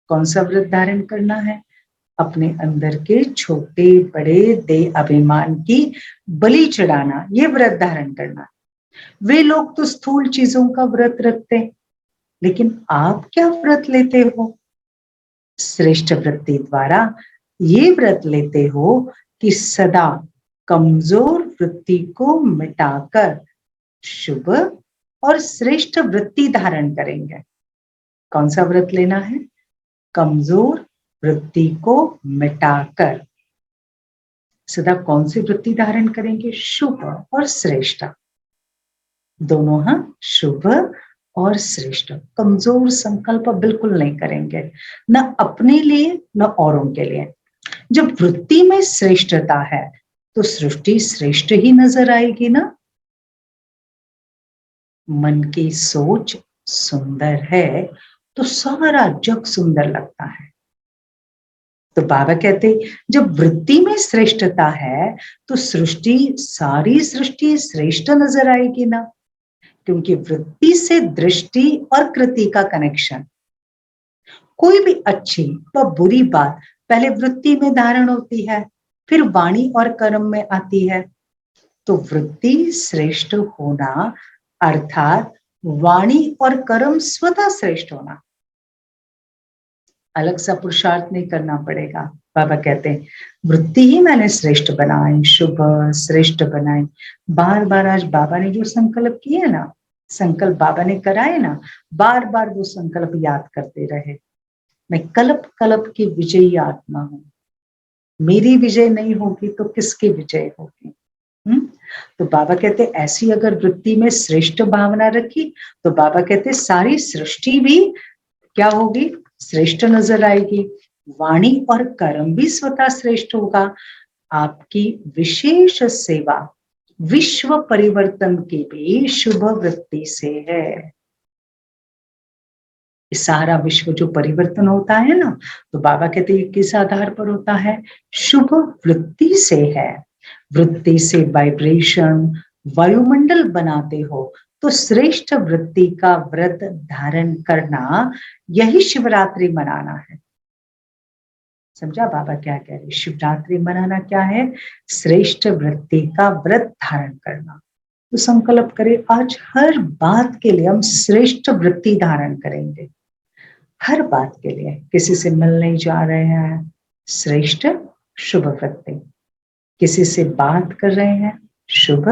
कौन सा व्रत धारण करना है? अपने अंदर के छोटे बड़े दे अभिमान की बलि चढ़ाना, ये व्रत धारण करना है। वे लोग तो स्थूल चीजों का व्रत रखते, लेकिन आप क्या व्रत लेते हो? श्रेष्ठ वृत्ति द्वारा ये व्रत लेते हो कि सदा कमजोर वृत्ति को मिटाकर शुभ और श्रेष्ठ वृत्ति धारण करेंगे। कौन सा व्रत लेना है? कमजोर वृत्ति को मिटाकर सदा कौन सी वृत्ति धारण करेंगे? शुभ और श्रेष्ठ दोनों। हाँ, शुभ और श्रेष्ठ। कमजोर संकल्प बिल्कुल नहीं करेंगे, न अपने लिए न औरों के लिए। जब वृत्ति में श्रेष्ठता है तो सृष्टि श्रेष्ठ ही नजर आएगी ना। मन की सोच सुंदर है तो सारा जग सुंदर लगता है। तो बाबा कहते जब वृत्ति में श्रेष्ठता है तो सृष्टि, सारी सृष्टि श्रेष्ठ नजर आएगी ना, क्योंकि वृत्ति से दृष्टि और कृति का कनेक्शन। कोई भी अच्छी व बुरी बात पहले वृत्ति में धारण होती है, फिर वाणी और कर्म में आती है। तो वृत्ति श्रेष्ठ होना अर्थात वाणी और कर्म स्वतः श्रेष्ठ होना, अलग सा पुरुषार्थ नहीं करना पड़ेगा। बाबा कहते हैं वृत्ति ही मैंने श्रेष्ठ बनाई, शुभ श्रेष्ठ बनाई। बार बार आज बाबा ने जो संकल्प किए ना, संकल्प बाबा ने कराए ना, बार बार वो संकल्प याद करते रहे। मैं कल्प कल्प की विजयी आत्मा हूं, मेरी विजय नहीं होगी तो किसकी विजय होगी? तो बाबा कहते ऐसी अगर वृत्ति में श्रेष्ठ भावना रखी तो बाबा कहते सारी सृष्टि भी क्या होगी? श्रेष्ठ नजर आएगी। वाणी और कर्म भी स्वतः श्रेष्ठ होगा। आपकी विशेष सेवा विश्व परिवर्तन की भी शुभ वृत्ति से है। सारा विश्व जो परिवर्तन होता है ना, तो बाबा कहते हैं किस आधार पर होता है? शुभ वृत्ति से है। वृत्ति से वाइब्रेशन, वायुमंडल बनाते हो, तो श्रेष्ठ वृत्ति का व्रत धारण करना, यही शिवरात्रि मनाना है। समझा बाबा क्या कह रहे? शिवरात्रि मनाना क्या है? श्रेष्ठ वृत्ति का व्रत धारण करना। तो संकल्प करें आज हर बात के लिए हम श्रेष्ठ वृत्ति धारण करेंगे। हर बात के लिए, किसी से मिलने जा रहे हैं, श्रेष्ठ शुभ वृत्ति। किसी से बात कर रहे हैं, शुभ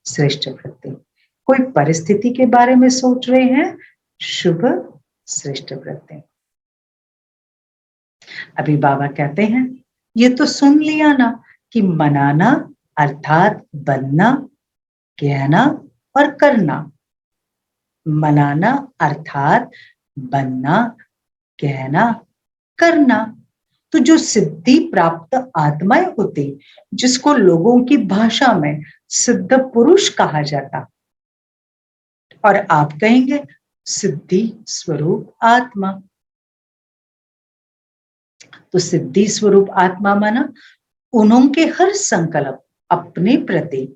श्रेष्ठ वृत्ति। कोई परिस्थिति के बारे में सोच रहे हैं, शुभ श्रेष्ठ वृत्ति। अभी बाबा कहते हैं, ये तो सुन लिया ना कि मनाना अर्थात बनना, कहना और करना। मनाना अर्थात बनना, कहना, करना। तो जो सिद्धि प्राप्त आत्माएं होती, जिसको लोगों की भाषा में सिद्ध पुरुष कहा जाता, और आप कहेंगे सिद्धि स्वरूप आत्मा। तो सिद्धि स्वरूप आत्मा माना उनके हर संकल्प अपने प्रति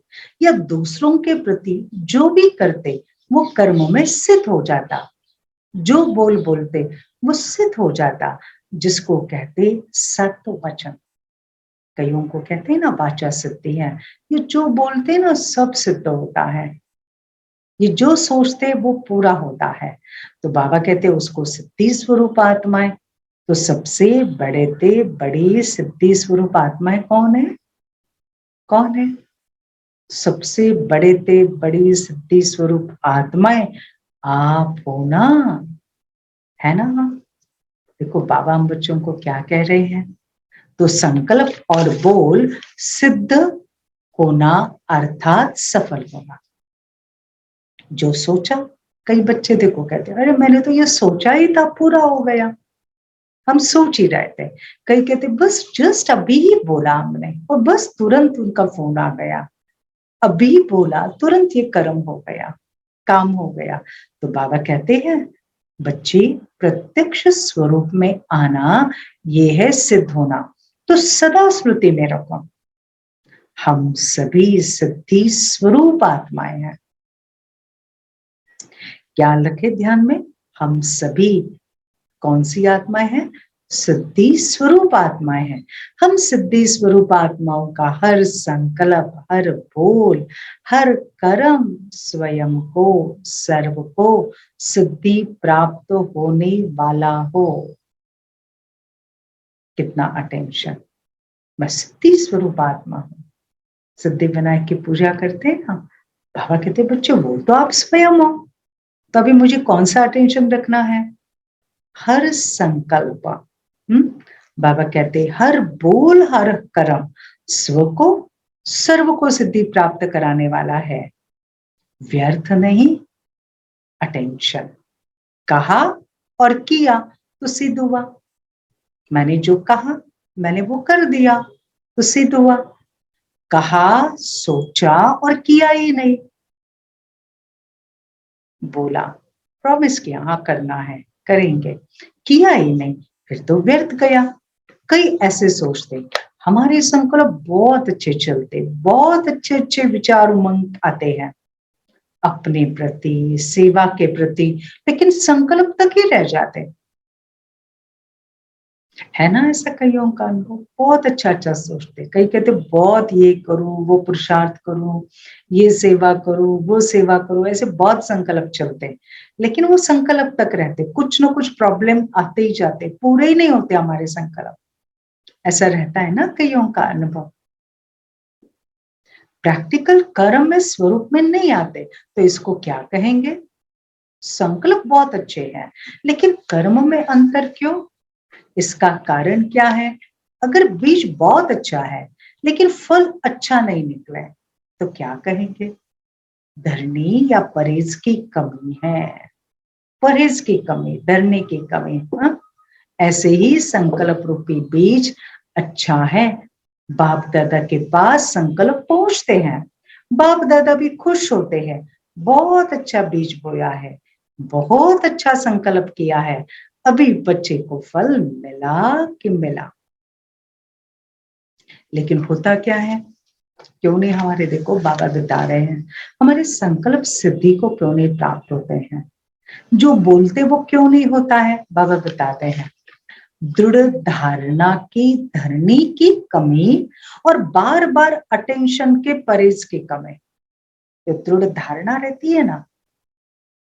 या दूसरों के प्रति जो भी करते वो कर्म में सिद्ध हो जाता, जो बोलते वो सिद्ध हो जाता, जिसको कहते सत्य वचन। कईयों को कहते हैं ना वाचा सिद्धि है, ये जो बोलते ना सब सिद्ध होता है, ये जो सोचते वो पूरा होता है। तो बाबा कहते उसको सिद्धि स्वरूप आत्माएं। तो सबसे बड़ी सिद्धि स्वरूप आत्माएं कौन है? कौन है? सबसे बड़ी सिद्धि स्वरूप आत्माएं आप हो ना, है ना? देखो बाबा हम बच्चों को क्या कह रहे हैं, तो संकल्प और बोल सिद्ध होना अर्थात सफल होना। जो सोचा, कई बच्चे देखो कहते हैं अरे मैंने तो ये सोचा ही था, पूरा हो गया। हम सोच ही रहे थे। कई कहते बस जस्ट अभी ही बोला हमने और बस तुरंत उनका फोन आ गया, अभी बोला तुरंत ये कर्म हो गया, काम हो गया। तो बाबा कहते हैं बच्चे प्रत्यक्ष स्वरूप में आना ये है सिद्ध होना। तो सदा स्मृति में रखो हम सभी सिद्धि स्वरूप आत्माएं हैं। क्या रखे ध्यान में, हम सभी कौन सी आत्माएं हैं? सिद्धि स्वरूप आत्माएं हैं। हम सिद्धि स्वरूप आत्माओं का हर संकल्प, हर बोल, हर कर्म स्वयं को, सर्व को सिद्धि प्राप्त होने वाला हो। कितना अटेंशन। मैं सिद्धि स्वरूप आत्मा हूं। सिद्धि विनायक की पूजा करते हैं हम। बाबा कहते बच्चों वो तो आप स्वयं हो, तो अभी मुझे कौन सा अटेंशन रखना है? हर संकल्प, बाबा कहते हर बोल, हर कर्म स्व को, सर्व को सिद्धि प्राप्त कराने वाला है। व्यर्थ नहीं, अटेंशन। कहा और किया तो सिद्ध हुआ। मैंने जो कहा मैंने वो कर दिया तो सिद्ध हुआ। कहा, सोचा और किया ही नहीं, बोला, प्रॉमिस किया हाँ करना है करेंगे, किया ही नहीं, फिर तो व्यर्थ गया। कई ऐसे सोचते, हमारे संकल्प बहुत अच्छे चलते, बहुत अच्छे अच्छे विचार उमंग आते हैं अपने प्रति, सेवा के प्रति, लेकिन संकल्प तक ही रह जाते, है ना? ऐसा कईयों का अनुभव। बहुत अच्छा अच्छा सोचते, कई कहते बहुत ये करूं, वो पुरुषार्थ करूं, ये सेवा करूं, वो सेवा करूं, ऐसे बहुत संकल्प चलते, लेकिन वो संकल्प तक रहते, कुछ ना कुछ प्रॉब्लम आते ही जाते, पूरे ही नहीं होते हमारे संकल्प। ऐसा रहता है ना कईयों का अनुभव। प्रैक्टिकल कर्म में स्वरूप में नहीं आते, तो इसको क्या कहेंगे? संकल्प बहुत अच्छे हैं, लेकिन कर्म में अंतर क्यों? इसका कारण क्या है? अगर बीज बहुत अच्छा है लेकिन फल अच्छा नहीं निकले तो क्या कहेंगे? धरनी या परहेज की कमी है, परहेज की कमी, धरने की कमी। हाँ? ऐसे ही संकल्प रूपी बीज अच्छा है, बाप दादा के पास संकल्प पहुंचते हैं, बाप दादा भी खुश होते हैं, बहुत अच्छा बीज बोया है, बहुत अच्छा संकल्प किया है, अभी बच्चे को फल मिला कि मिला। लेकिन होता क्या है, क्यों नहीं हमारे, देखो बाबा बता रहे हैं, हमारे संकल्प सिद्धि को क्यों नहीं प्राप्त होते हैं, जो बोलते वो क्यों नहीं होता है? बाबा बताते हैं दृढ़ धारणा की, धरनी की कमी और बार बार अटेंशन के परहेज की कमी। जो दृढ़ धारणा रहती है ना,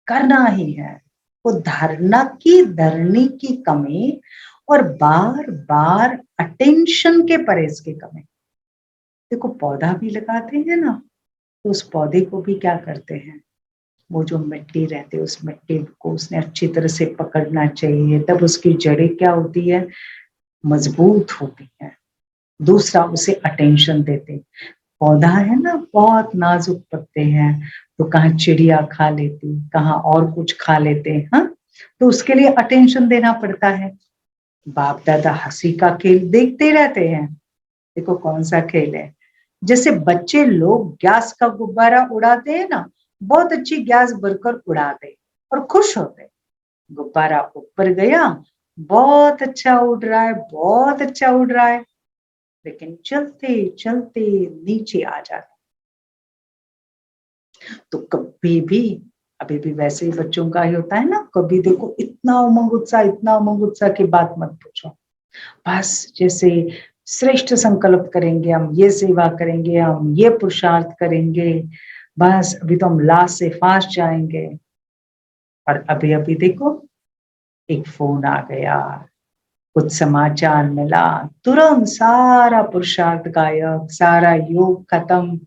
करना ही है, वो धारणा की, धरनी की कमी और बार बार अटेंशन के परहेज की कमी। देखो पौधा भी लगाते हैं ना, तो उस पौधे को भी क्या करते हैं, वो जो मिट्टी रहती है उस मिट्टी को उसने अच्छी तरह से पकड़ना चाहिए, तब उसकी जड़ें क्या होती है, मजबूत होती है। दूसरा उसे अटेंशन देते। पौधा है ना बहुत नाजुक पत्ते हैं, तो कहाँ चिड़िया खा लेती, कहाँ और कुछ खा लेते हैं, हाँ, तो उसके लिए अटेंशन देना पड़ता है। बाप दादा हंसी का खेल देखते रहते हैं। देखो कौन सा खेल है, जैसे बच्चे लोग गैस का गुब्बारा उड़ाते हैं ना, बहुत अच्छी गैस भरकर उड़ाते और खुश होते। गुब्बारा ऊपर गया, बहुत अच्छा उड़ रहा है, बहुत अच्छा उड़ रहा है, लेकिन चलते चलते नीचे आ जाते। तो कभी भी, अभी भी वैसे ही बच्चों का ही होता है ना, कभी देखो इतना उमंग उत्साह की बात मत पूछो। बस जैसे श्रेष्ठ संकल्प करेंगे, हम ये सेवा करेंगे, हम ये पुरुषार्थ करेंगे, बस अभी तो हम लास्ट से फास्ट जाएंगे। और अभी अभी देखो एक फोन आ गया, कुछ समाचार मिला, तुरंत सारा पुरुषार्थ गायब, सारा योग खत्म,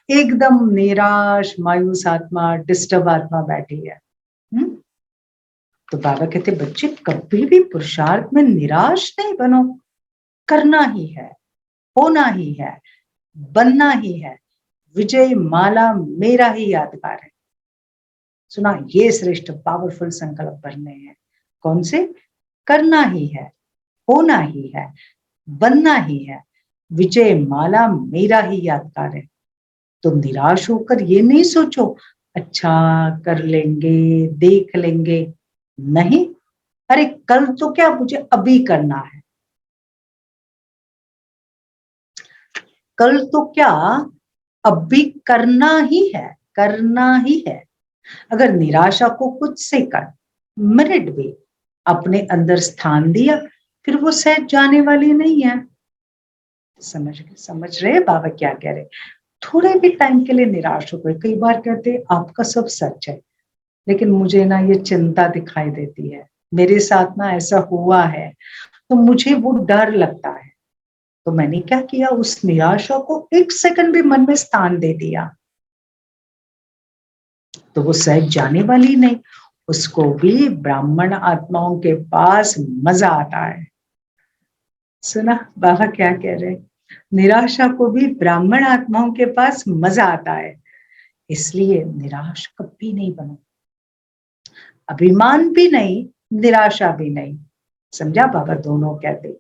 एकदम निराश मायूस आत्मा, डिस्टर्ब आत्मा बैठी है। तो बाबा कहते बच्चे कभी भी पुरुषार्थ में निराश नहीं बनो, करना ही है, होना ही है, बनना ही है। विजय माला मेरा ही यादगार है। सुना, ये श्रेष्ठ पावरफुल संकल्प भरने हैं। कौन से? करना ही है, होना ही है, बनना ही है, विजय माला मेरा ही यादगार है। तो निराश होकर ये नहीं सोचो अच्छा कर लेंगे, देख लेंगे, नहीं, अरे कल तो क्या, मुझे अभी करना है, कल तो क्या अभी करना ही है, करना ही है। अगर निराशा को कुछ सेकंड, मिनट भी अपने अंदर स्थान दिया, फिर वो सहज जाने वाली नहीं है। समझ रहे बाबा क्या कह रहे? थोड़े भी टाइम के लिए निराश हो गए, कई बार कहते आपका सब सच है, लेकिन मुझे ना ये चिंता दिखाई देती है, मेरे साथ ना ऐसा हुआ है, तो मुझे वो डर लगता है। तो मैंने क्या किया, उस निराशा को एक सेकंड भी मन में स्थान दे दिया, तो वो सहज जाने वाली नहीं। उसको भी ब्राह्मण आत्माओं के पास मजा आता है। सुना बाबा क्या कह रहे? निराशा को भी ब्राह्मण आत्माओं के पास मजा आता है, इसलिए निराश कभी नहीं बनो। अभिमान भी नहीं, निराशा भी नहीं। समझा बाबा? दोनों कहते,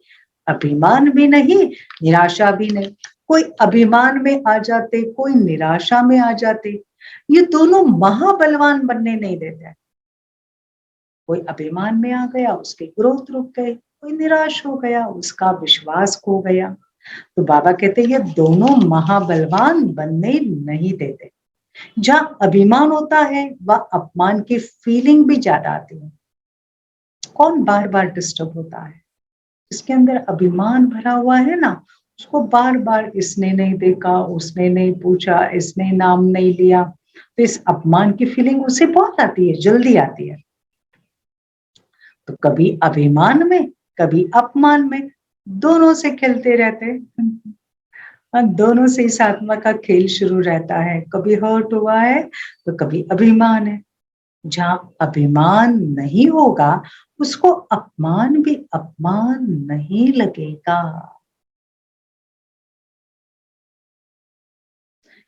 अभिमान भी नहीं, निराशा भी नहीं। कोई अभिमान में आ जाते, कोई निराशा में आ जाते, ये दोनों महाबलवान बनने नहीं देते। कोई अभिमान में आ गया, उसके ग्रोथ रुक गए, कोई निराश हो गया, उसका विश्वास खो गया। तो बाबा कहते ये दोनों महाबलवान बनने नहीं देते। जहां अभिमान होता है वह अपमान की फीलिंग भी ज्यादा आती है। कौन बार बार डिस्टर्ब होता है? इसके अंदर अभिमान भरा हुआ है ना, उसको बार बार इसने नहीं देखा, उसने नहीं पूछा, इसने नाम नहीं लिया, तो इस अपमान की फीलिंग उसे बहुत आती है, जल्दी आती है। तो कभी अभिमान में, कभी अपमान में, दोनों से खेलते रहते हैं। दोनों से इस आत्मा का खेल शुरू रहता है। कभी हर्ट हुआ है तो कभी अभिमान है। जहां अभिमान नहीं होगा उसको अपमान भी अपमान नहीं लगेगा।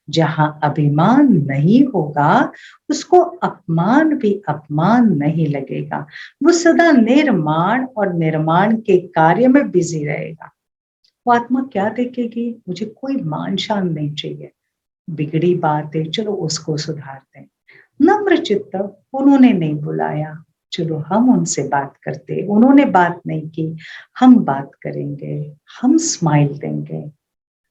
जहां अभिमान नहीं होगा उसको अपमान भी अपमान नहीं लगेगा। वो सदा निर्माण और निर्माण के कार्य में बिजी रहेगा। वो आत्मा क्या देखेगी? मुझे कोई मान शान नहीं चाहिए, बिगड़ी बात है चलो उसको सुधारते हैं। नम्र चित्त, उन्होंने नहीं बुलाया, चलो हम उनसे बात करते, उन्होंने बात नहीं की, हम बात करेंगे, हम स्माइल देंगे,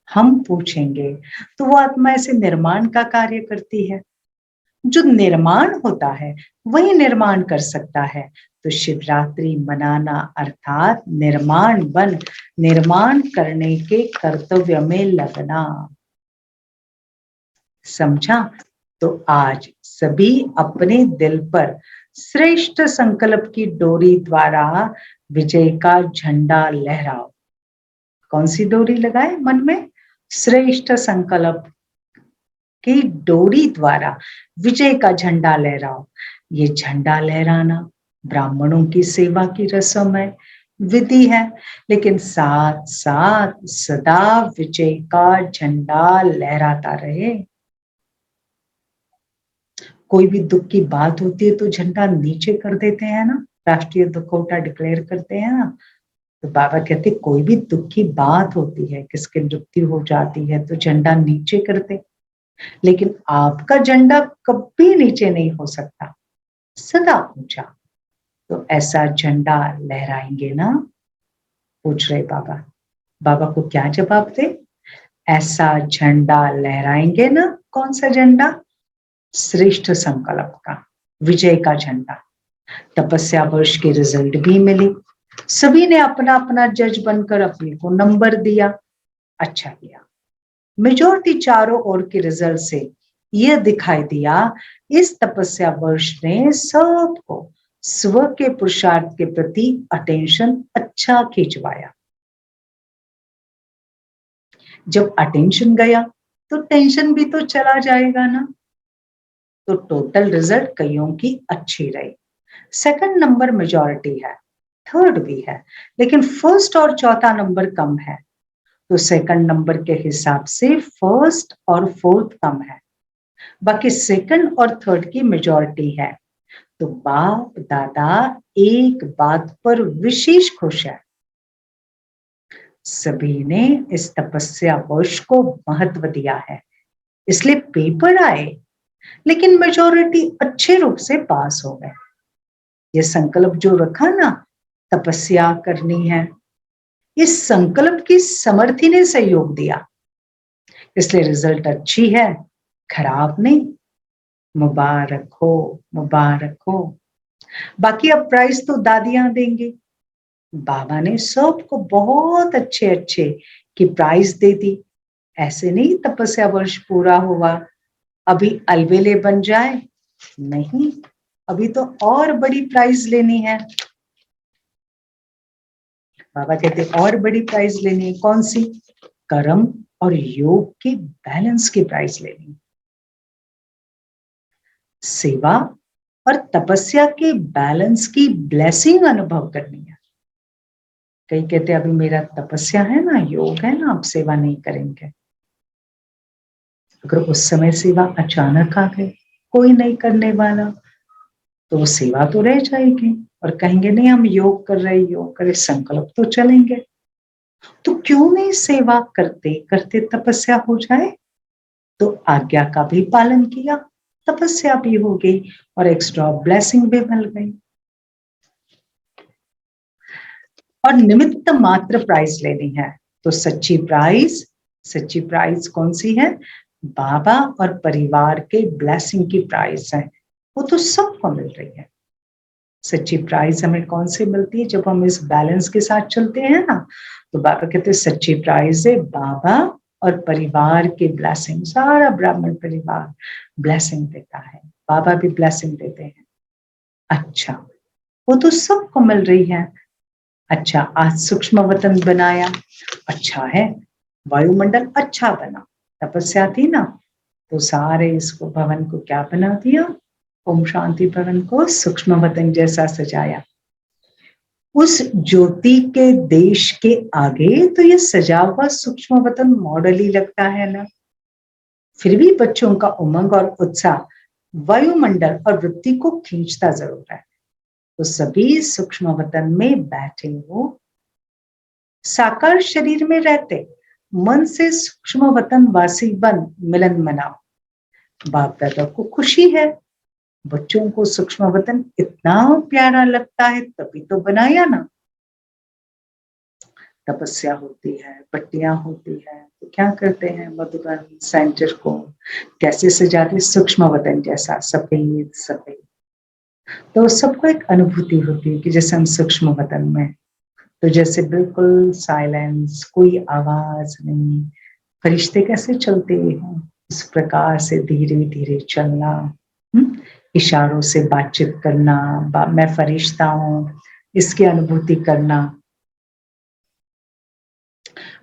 हम पूछेंगे। तो वो आत्मा ऐसे निर्माण का कार्य करती है। जो निर्माण होता है वही निर्माण कर सकता है। तो शिवरात्रि मनाना अर्थात निर्माण बन, निर्माण करने के कर्तव्य में लगना। समझा? तो आज सभी अपने दिल पर श्रेष्ठ संकल्प की डोरी द्वारा विजय का झंडा लहराओ। कौन सी डोरी लगाए मन में? श्रेष्ठ संकल्प की डोरी द्वारा विजय का झंडा लहराओ। ये झंडा लहराना ब्राह्मणों की सेवा की रस्म है, विधि है, लेकिन साथ साथ सदा विजय का झंडा लहराता रहे। कोई भी दुख की बात होती है तो झंडा नीचे कर देते हैं ना, राष्ट्रीय दुखौटा डिक्लेयर करते हैं ना। तो बाबा कहते कोई भी दुख की बात होती है, किसकी मृत्यु हो जाती है तो झंडा नीचे करते, लेकिन आपका झंडा कभी नीचे नहीं हो सकता, सदा ऊंचा। तो ऐसा झंडा लहराएंगे ना? पूछ रहे बाबा। बाबा को क्या जवाब दे? ऐसा झंडा लहराएंगे ना? कौन सा झंडा? श्रेष्ठ संकल्प का, विजय का झंडा। तपस्या वर्ष के रिजल्ट भी मिले, सभी ने अपना अपना जज बनकर अपने को नंबर दिया, अच्छा किया। मेजॉरिटी चारों ओर के रिजल्ट से यह दिखाई दिया इस तपस्या वर्ष ने सबको स्व के पुरुषार्थ के प्रति अटेंशन अच्छा खिंचवाया। जब अटेंशन गया तो टेंशन भी तो चला जाएगा ना। तो टोटल रिजल्ट कईयों की अच्छी रही। सेकंड नंबर मेजॉरिटी है, थर्ड भी है, लेकिन फर्स्ट और चौथा नंबर कम है। तो सेकंड नंबर के हिसाब से फर्स्ट और फोर्थ कम है, बाकी सेकंड और थर्ड की मेजॉरिटी है। तो बाप दादा एक बात पर विशेष खुश है, सभी ने इस तपस्या वर्ष को महत्व दिया है, इसलिए पेपर आए लेकिन मेजॉरिटी अच्छे रूप से पास हो गए। ये संकल्प जो रखा ना, तपस्या करनी है, इस संकल्प की समर्थी ने सहयोग दिया, इसलिए रिजल्ट अच्छी है, खराब नहीं। मुबारक हो, मुबारक हो। बाकी अब प्राइस तो दादियां देंगे। बाबा ने सबको बहुत अच्छे अच्छे की प्राइस दे दी। ऐसे नहीं तपस्या वर्ष पूरा हुआ अभी अलबेले बन जाए, नहीं, अभी तो और बड़ी प्राइज लेनी है। बाबा कहते और बड़ी प्राइज लेनी है। कौन सी? कर्म और योग की बैलेंस की प्राइज लेनी है। सेवा और तपस्या के बैलेंस की ब्लेसिंग अनुभव करनी है। कई कहते अभी मेरा तपस्या है ना, योग है ना, अब सेवा नहीं करेंगे। अगर उस समय सेवा अचानक आ गई, कोई नहीं करने वाला, तो वो सेवा तो रह जाएगी और कहेंगे नहीं हम योग कर रहे, योग करे, संकल्प तो चलेंगे। तो क्यों नहीं सेवा करते करते तपस्या हो जाए? तो आज्ञा का भी पालन किया, तपस्या भी हो गई और एक्स्ट्रा ब्लेसिंग भी मिल गई। और निमित्त मात्र प्राइज लेनी है तो सच्ची प्राइज कौन सी है? बाबा और परिवार के ब्लेसिंग की प्राइज है, वो तो सबको मिल रही है। सच्ची प्राइज हमें कौन से मिलती है? जब हम इस बैलेंस के साथ चलते हैं ना, तो बाबा कहते हैं सच्ची प्राइज है बाबा और परिवार की ब्लेसिंग। सारा ब्राह्मण परिवार ब्लेसिंग देता है, बाबा भी ब्लेसिंग देते हैं। अच्छा, वो तो सबको मिल रही है। अच्छा, आज सूक्ष्म वतन बनाया, अच्छा है, वायुमंडल अच्छा बना, तपस्या थी ना, तो सारे इसको भवन को क्या बना दिया? ओम शांति भवन को सूक्ष्म वतन जैसा सजाया। उस ज्योति के देश के आगे तो ये सजा हुआ सूक्ष्म वतन मॉडल ही लगता है ना। फिर भी बच्चों का उमंग और उत्साह वायुमंडल और वृत्ति को खींचता जरूर है। तो सभी सूक्ष्म वतन में बैठे हो, साकार शरीर में रहते मन से सूक्ष्म वतन वासी बन मिलन मनाओ। बाप दादा को खुशी है, बच्चों को सूक्ष्म वतन इतना प्यारा लगता है, तभी तो बनाया ना। तपस्या होती है, पट्टियां होती है, तो क्या करते हैं? मधुबन सेंटर को कैसे सजाते? सूक्ष्म वतन जैसा, सफेद सफेद। तो सबको एक अनुभूति होती है कि जैसे हम सूक्ष्म वतन में, तो जैसे बिल्कुल साइलेंस, कोई आवाज नहीं, फरिश्ते कैसे चलते हैं उस प्रकार से धीरे धीरे चलना, इशारों से बातचीत करना, मैं फरिश्ता हूँ, इसकी अनुभूति करना।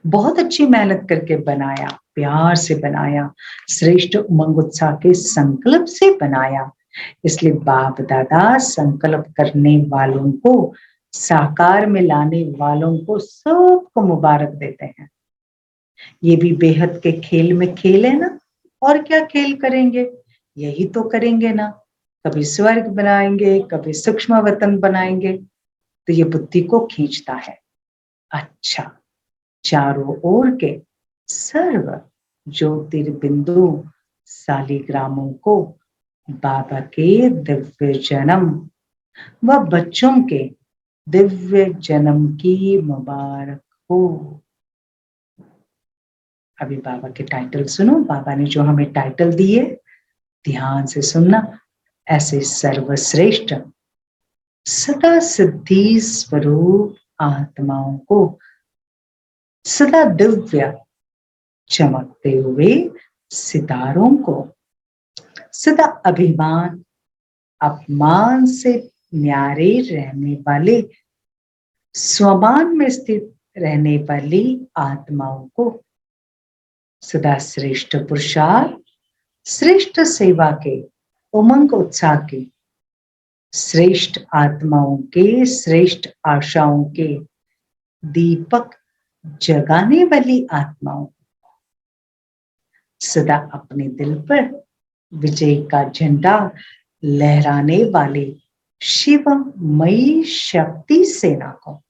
बहुत अच्छी मेहनत करके बनाया, प्यार से बनाया, श्रेष्ठ उमंग उत्साह के संकल्प से बनाया। इसलिए बाप दादा संकल्प करने वालों को, साकार में लाने वालों को सबको मुबारक देते हैं। ये भी बेहद के खेल में खेल है ना, और क्या खेल करेंगे, यही तो करेंगे ना। कभी स्वर्ग बनाएंगे, कभी सूक्ष्म वतन बनाएंगे, तो ये बुद्धि को खींचता है। अच्छा, चारों ओर के सर्व ज्योतिर्बिंदु शालिग्रामों को बाबा के दिव्य जन्म व बच्चों के दिव्य जन्म की मुबारक हो। अभी बाबा के टाइटल सुनो, बाबा ने जो हमें टाइटल दिए ध्यान से सुनना। ऐसे सर्वश्रेष्ठ सदा सिद्धि स्वरूप आत्माओं को सदा दिव्य चमकते हुए सितारों को सदा अभिमान अपमान से न्यारे रहने वाले स्वमान में स्थित रहने वाली आत्माओं को सदा श्रेष्ठ पुरुषार्थ, श्रेष्ठ सेवा के उमंग उत्साह के, श्रेष्ठ आत्माओं के, श्रेष्ठ आशाओं के दीपक जगाने वाली आत्माओं सदा अपने दिल पर विजय का झंडा लहराने वाले शिवमयी शक्ति सेना को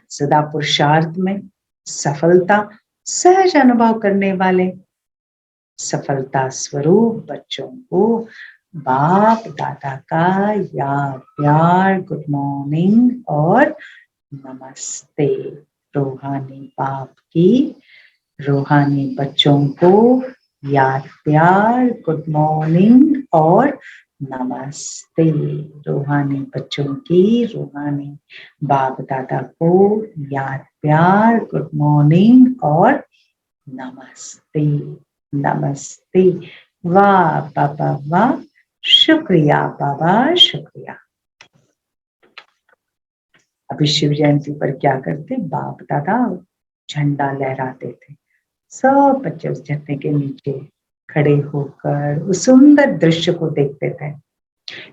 सदा पुरुषार्थ में सफलता सहज अनुभव करने वाले सफलता स्वरूप बच्चों को बाप दादा का याद प्यार, गुड मॉर्निंग और नमस्ते। रूहानी बाप की रूहानी बच्चों को याद प्यार, गुड मॉर्निंग और नमस्ते। रूहानी बच्चों की रूहानी बाप दादा को याद प्यार, गुड मॉर्निंग और नमस्ते। नमस्ते। वाह बाबा वाह, शुक्रिया बाबा शुक्रिया। अभी शिव जयंती पर क्या करते, बाप दादा झंडा लहराते थे। सब बच्चे उस झंडे के नीचे खड़े होकर उस सुंदर दृश्य को देखते थे।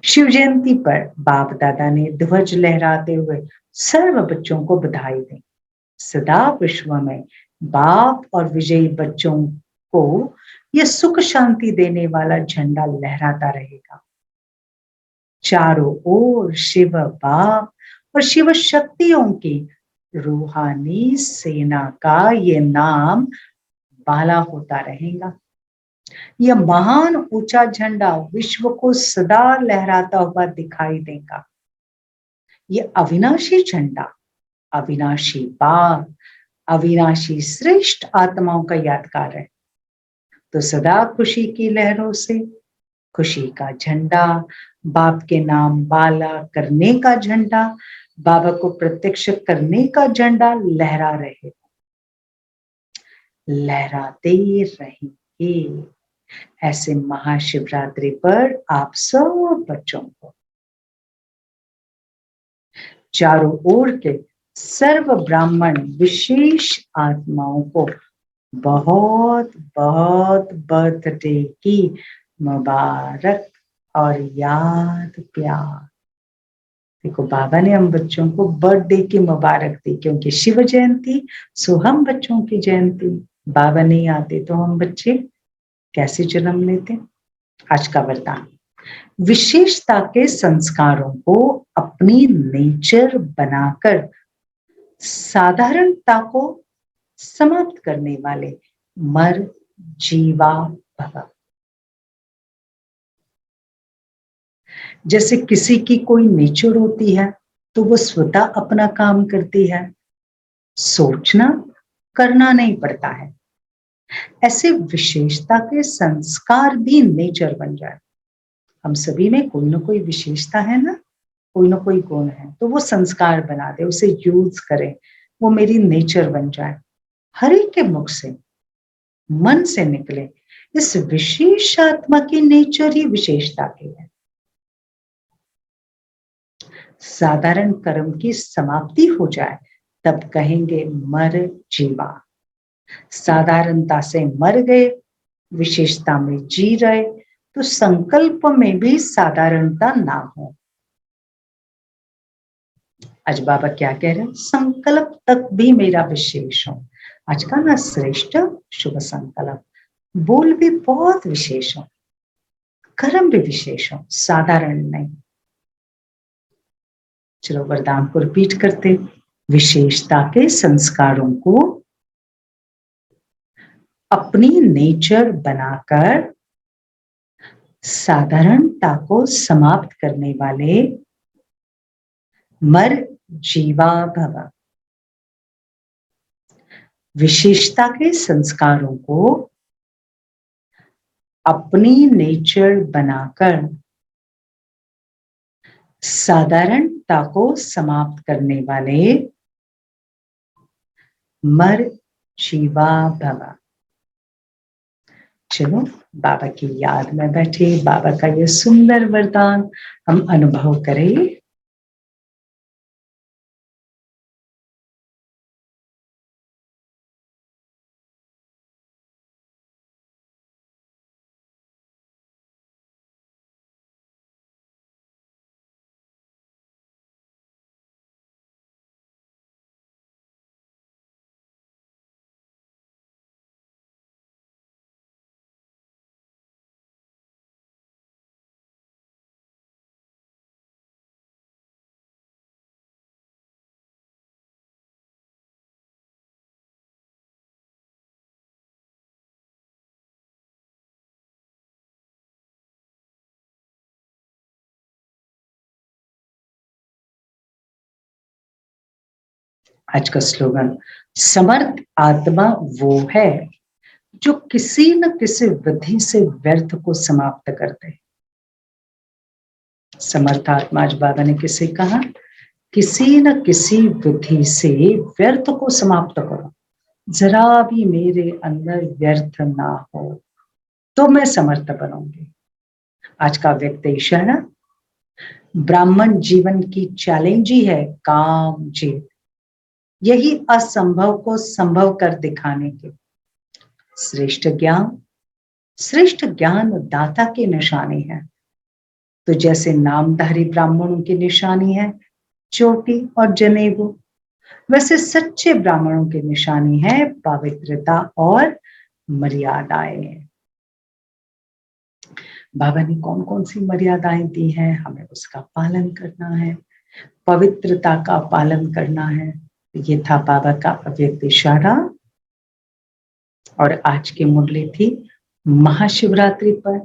शिव जयंती पर बाप दादा ने ध्वज लहराते हुए सर्व बच्चों को बधाई दी। सदा विश्व में बाप और विजयी बच्चों को यह सुख शांति देने वाला झंडा लहराता रहेगा। चारों ओर शिव बाप और शिव शक्तियों की रूहानी सेना का ये नाम बाला होता रहेगा। यह महान ऊंचा झंडा विश्व को सदा लहराता हुआ दिखाई देगा। यह अविनाशी झंडा, अविनाशी बाप, अविनाशी श्रेष्ठ आत्माओं का यादगार है। तो सदा खुशी की लहरों से खुशी का झंडा, बाप के नाम बाला करने का झंडा, बाबा को प्रत्यक्ष करने का झंडा लहरा रहे, लहराते रहेंगे। ऐसे महाशिवरात्रि पर आप सब बच्चों को चारों ओर के सर्व ब्राह्मण विशेष आत्माओं को बहुत बहुत बर्थडे की मुबारक और याद प्यार। देखो बाबा ने हम बच्चों को बर्थडे की मुबारक दी, क्योंकि शिव जयंती सो हम बच्चों की जयंती। बाबा नहीं आते तो हम बच्चे कैसे जन्म लेते। आज का वरदान, विशेषता के संस्कारों को अपनी नेचर बनाकर साधारणता को समाप्त करने वाले मर जीवा भव। जैसे किसी की कोई नेचर होती है तो वो स्वतः अपना काम करती है, सोचना करना नहीं पड़ता है। ऐसे विशेषता के संस्कार भी नेचर बन जाए। हम सभी में कोई ना कोई विशेषता है ना, कोई ना कोई गुण है, तो वो संस्कार बना दे, उसे यूज करें, वो मेरी नेचर बन जाए। हर एक के मुख से मन से निकले इस विशेष आत्मा की नेचर ही विशेषता की है। साधारण कर्म की समाप्ति हो जाए तब कहेंगे मर जीवा। साधारणता से मर गए, विशेषता में जी रहे, तो संकल्प में भी साधारणता ना हो। आज बाबा क्या कह रहे हैं? संकल्प तक भी मेरा विशेष हो। आज का ना श्रेष्ठ शुभ संकल्प, बोल भी बहुत विशेष हो, कर्म भी विशेष हो, साधारण नहीं। चलो वरदान को रिपीट करते। विशेषता के संस्कारों को अपनी नेचर बनाकर साधारणता को समाप्त करने वाले मर जीवा भव। विशेषता के संस्कारों को अपनी नेचर बनाकर साधारणता को समाप्त करने वाले मर जीवा भव। चलो बाबा की याद में बैठे, बाबा का ये सुंदर वरदान हम अनुभव करें। आज का स्लोगन, समर्थ आत्मा वो है जो किसी न किसी विधि से व्यर्थ को समाप्त कर दे। समर्थ आत्मा, आज बाबा ने किसे कहा? किसी न किसी विधि से व्यर्थ को समाप्त करो। जरा भी मेरे अंदर व्यर्थ ना हो तो मैं समर्थ बनूंगी। आज का व्यक्त इशारा, ब्राह्मण जीवन की चैलेंज ही है काम जीत। यही असंभव को संभव कर दिखाने के श्रेष्ठ ज्ञान दाता की निशानी है। तो जैसे नामधारी ब्राह्मणों की निशानी है चोटी और जनेऊ, वैसे सच्चे ब्राह्मणों की निशानी है पवित्रता और मर्यादाएं। बाबा ने कौन कौन सी मर्यादाएं दी हैं, हमें उसका पालन करना है, पवित्रता का पालन करना है। ये था बाबा का अव्यक्त इशारा। और आज की मुरली थी महाशिवरात्रि पर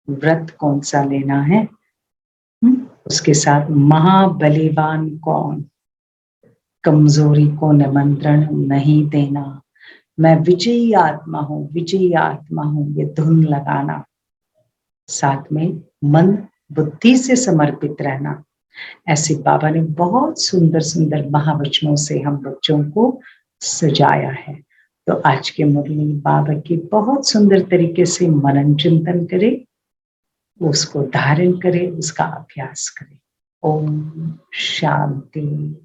व्रत कौन सा लेना है, उसके साथ महाबलिवान कौन, कमजोरी को निमंत्रण नहीं देना, मैं विजयी आत्मा हूं, विजयी आत्मा हूं, ये धुन लगाना, साथ में मन बुद्धि से समर्पित रहना। ऐसे बाबा ने बहुत सुंदर सुंदर महावचनों से हम बच्चों को सजाया है। तो आज के मुरली बाबा की बहुत सुंदर तरीके से मनन चिंतन करे, उसको धारण करे, उसका अभ्यास करे। ओम शांति।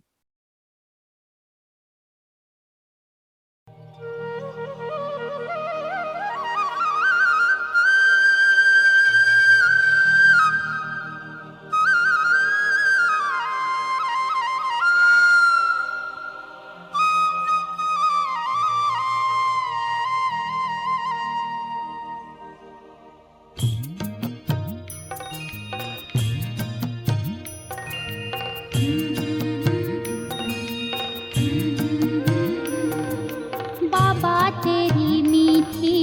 बाबा तेरी मीठी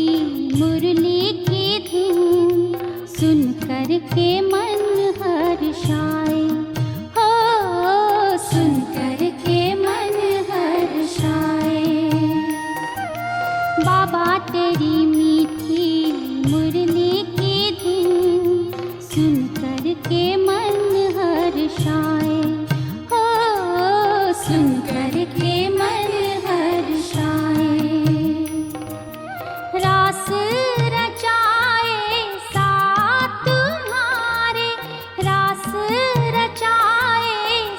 मुरली की धून सुन कर के मन हर्षाए, हो सुन कर के मन हर्षाए। बाबा तेरी मीठी मुरली की धून सुन कर के मन हर्षाए, हो सुन कर के मन हर्षाए। रास रचाए साथ तुम्हारे, रास रचाए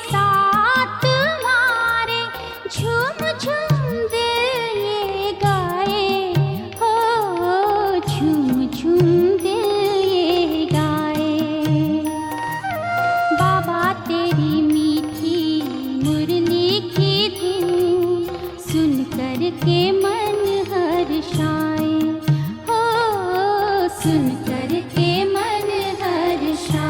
करके मन हर्षाए हो, सुन करके मन हर्षाए।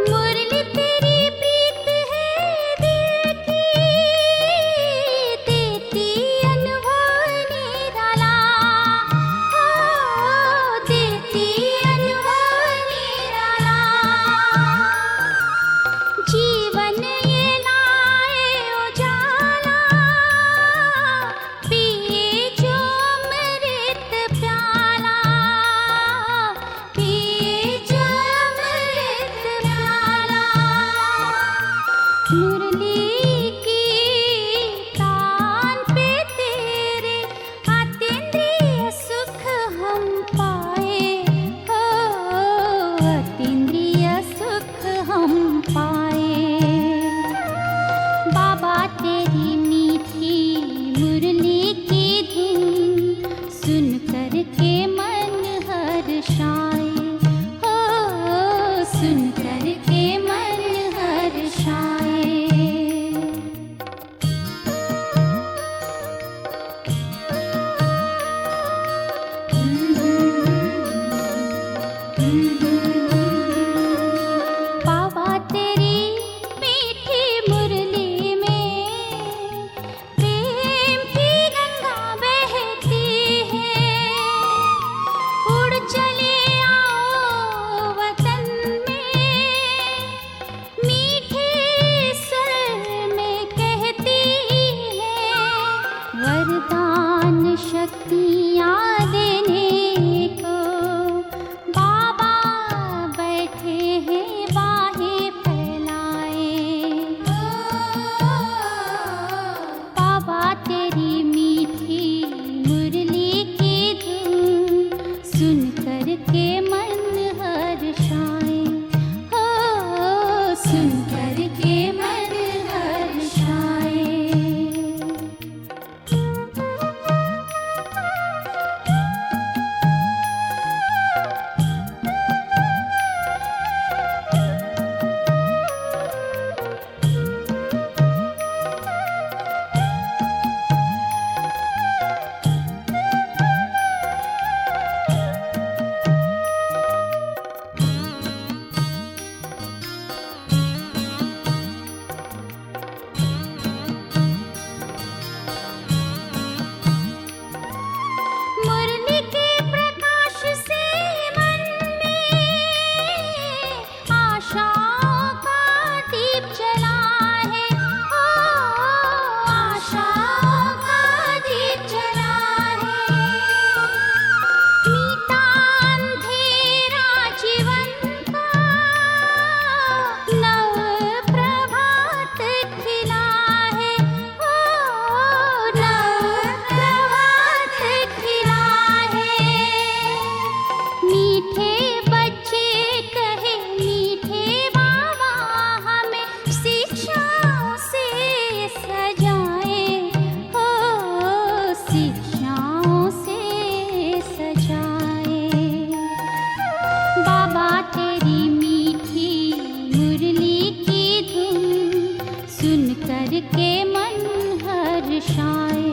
मुरली तेरी प्रीत है दिल की, देती अनुभव निराला हो, देती अनुभव निराला। जीवन ये लाए उजाला, पिए जो अमृत प्याला, पिए जो अमृत प्याला। मुरली की तान पे तेरे अतीन्द्रिय सुख हम पाए हो, अतीन्द्रिय सुख हम पाए। बाबा तेरी मीठी मुरली की धुन सुन करके मन हर्षाए हो, सुन करके मन हर्षाए। बाबा तेरी मीठी मुरली में प्रेम की गंगा बहती है। उड़ चले आओ वतन में, मीठे स्वर में कहती है। वरदान शक्तियाँ देने को बाबा बैठे हैं बाहें फैलाए। बाबा तेरी मीठी मुरली की धुन सुन करके मन हर्षाए हो, सुन करके मन हर्षाए। मुरली के प्रकाश से मन में आशाओं का दीप जला है हो, आशाओं का दीप जला है। मीठा अंधेरा जीवन का नव प्रभात खिला है हो, नव प्रभात खिला है। मीठे बच्चे कहे मीठे बाबा हमें शिक्षाओं से सजाए हो, शिक्षाओं से सजाए। बाबा तेरी मीठी मुरली की धुन सुन करके मन हर्षाए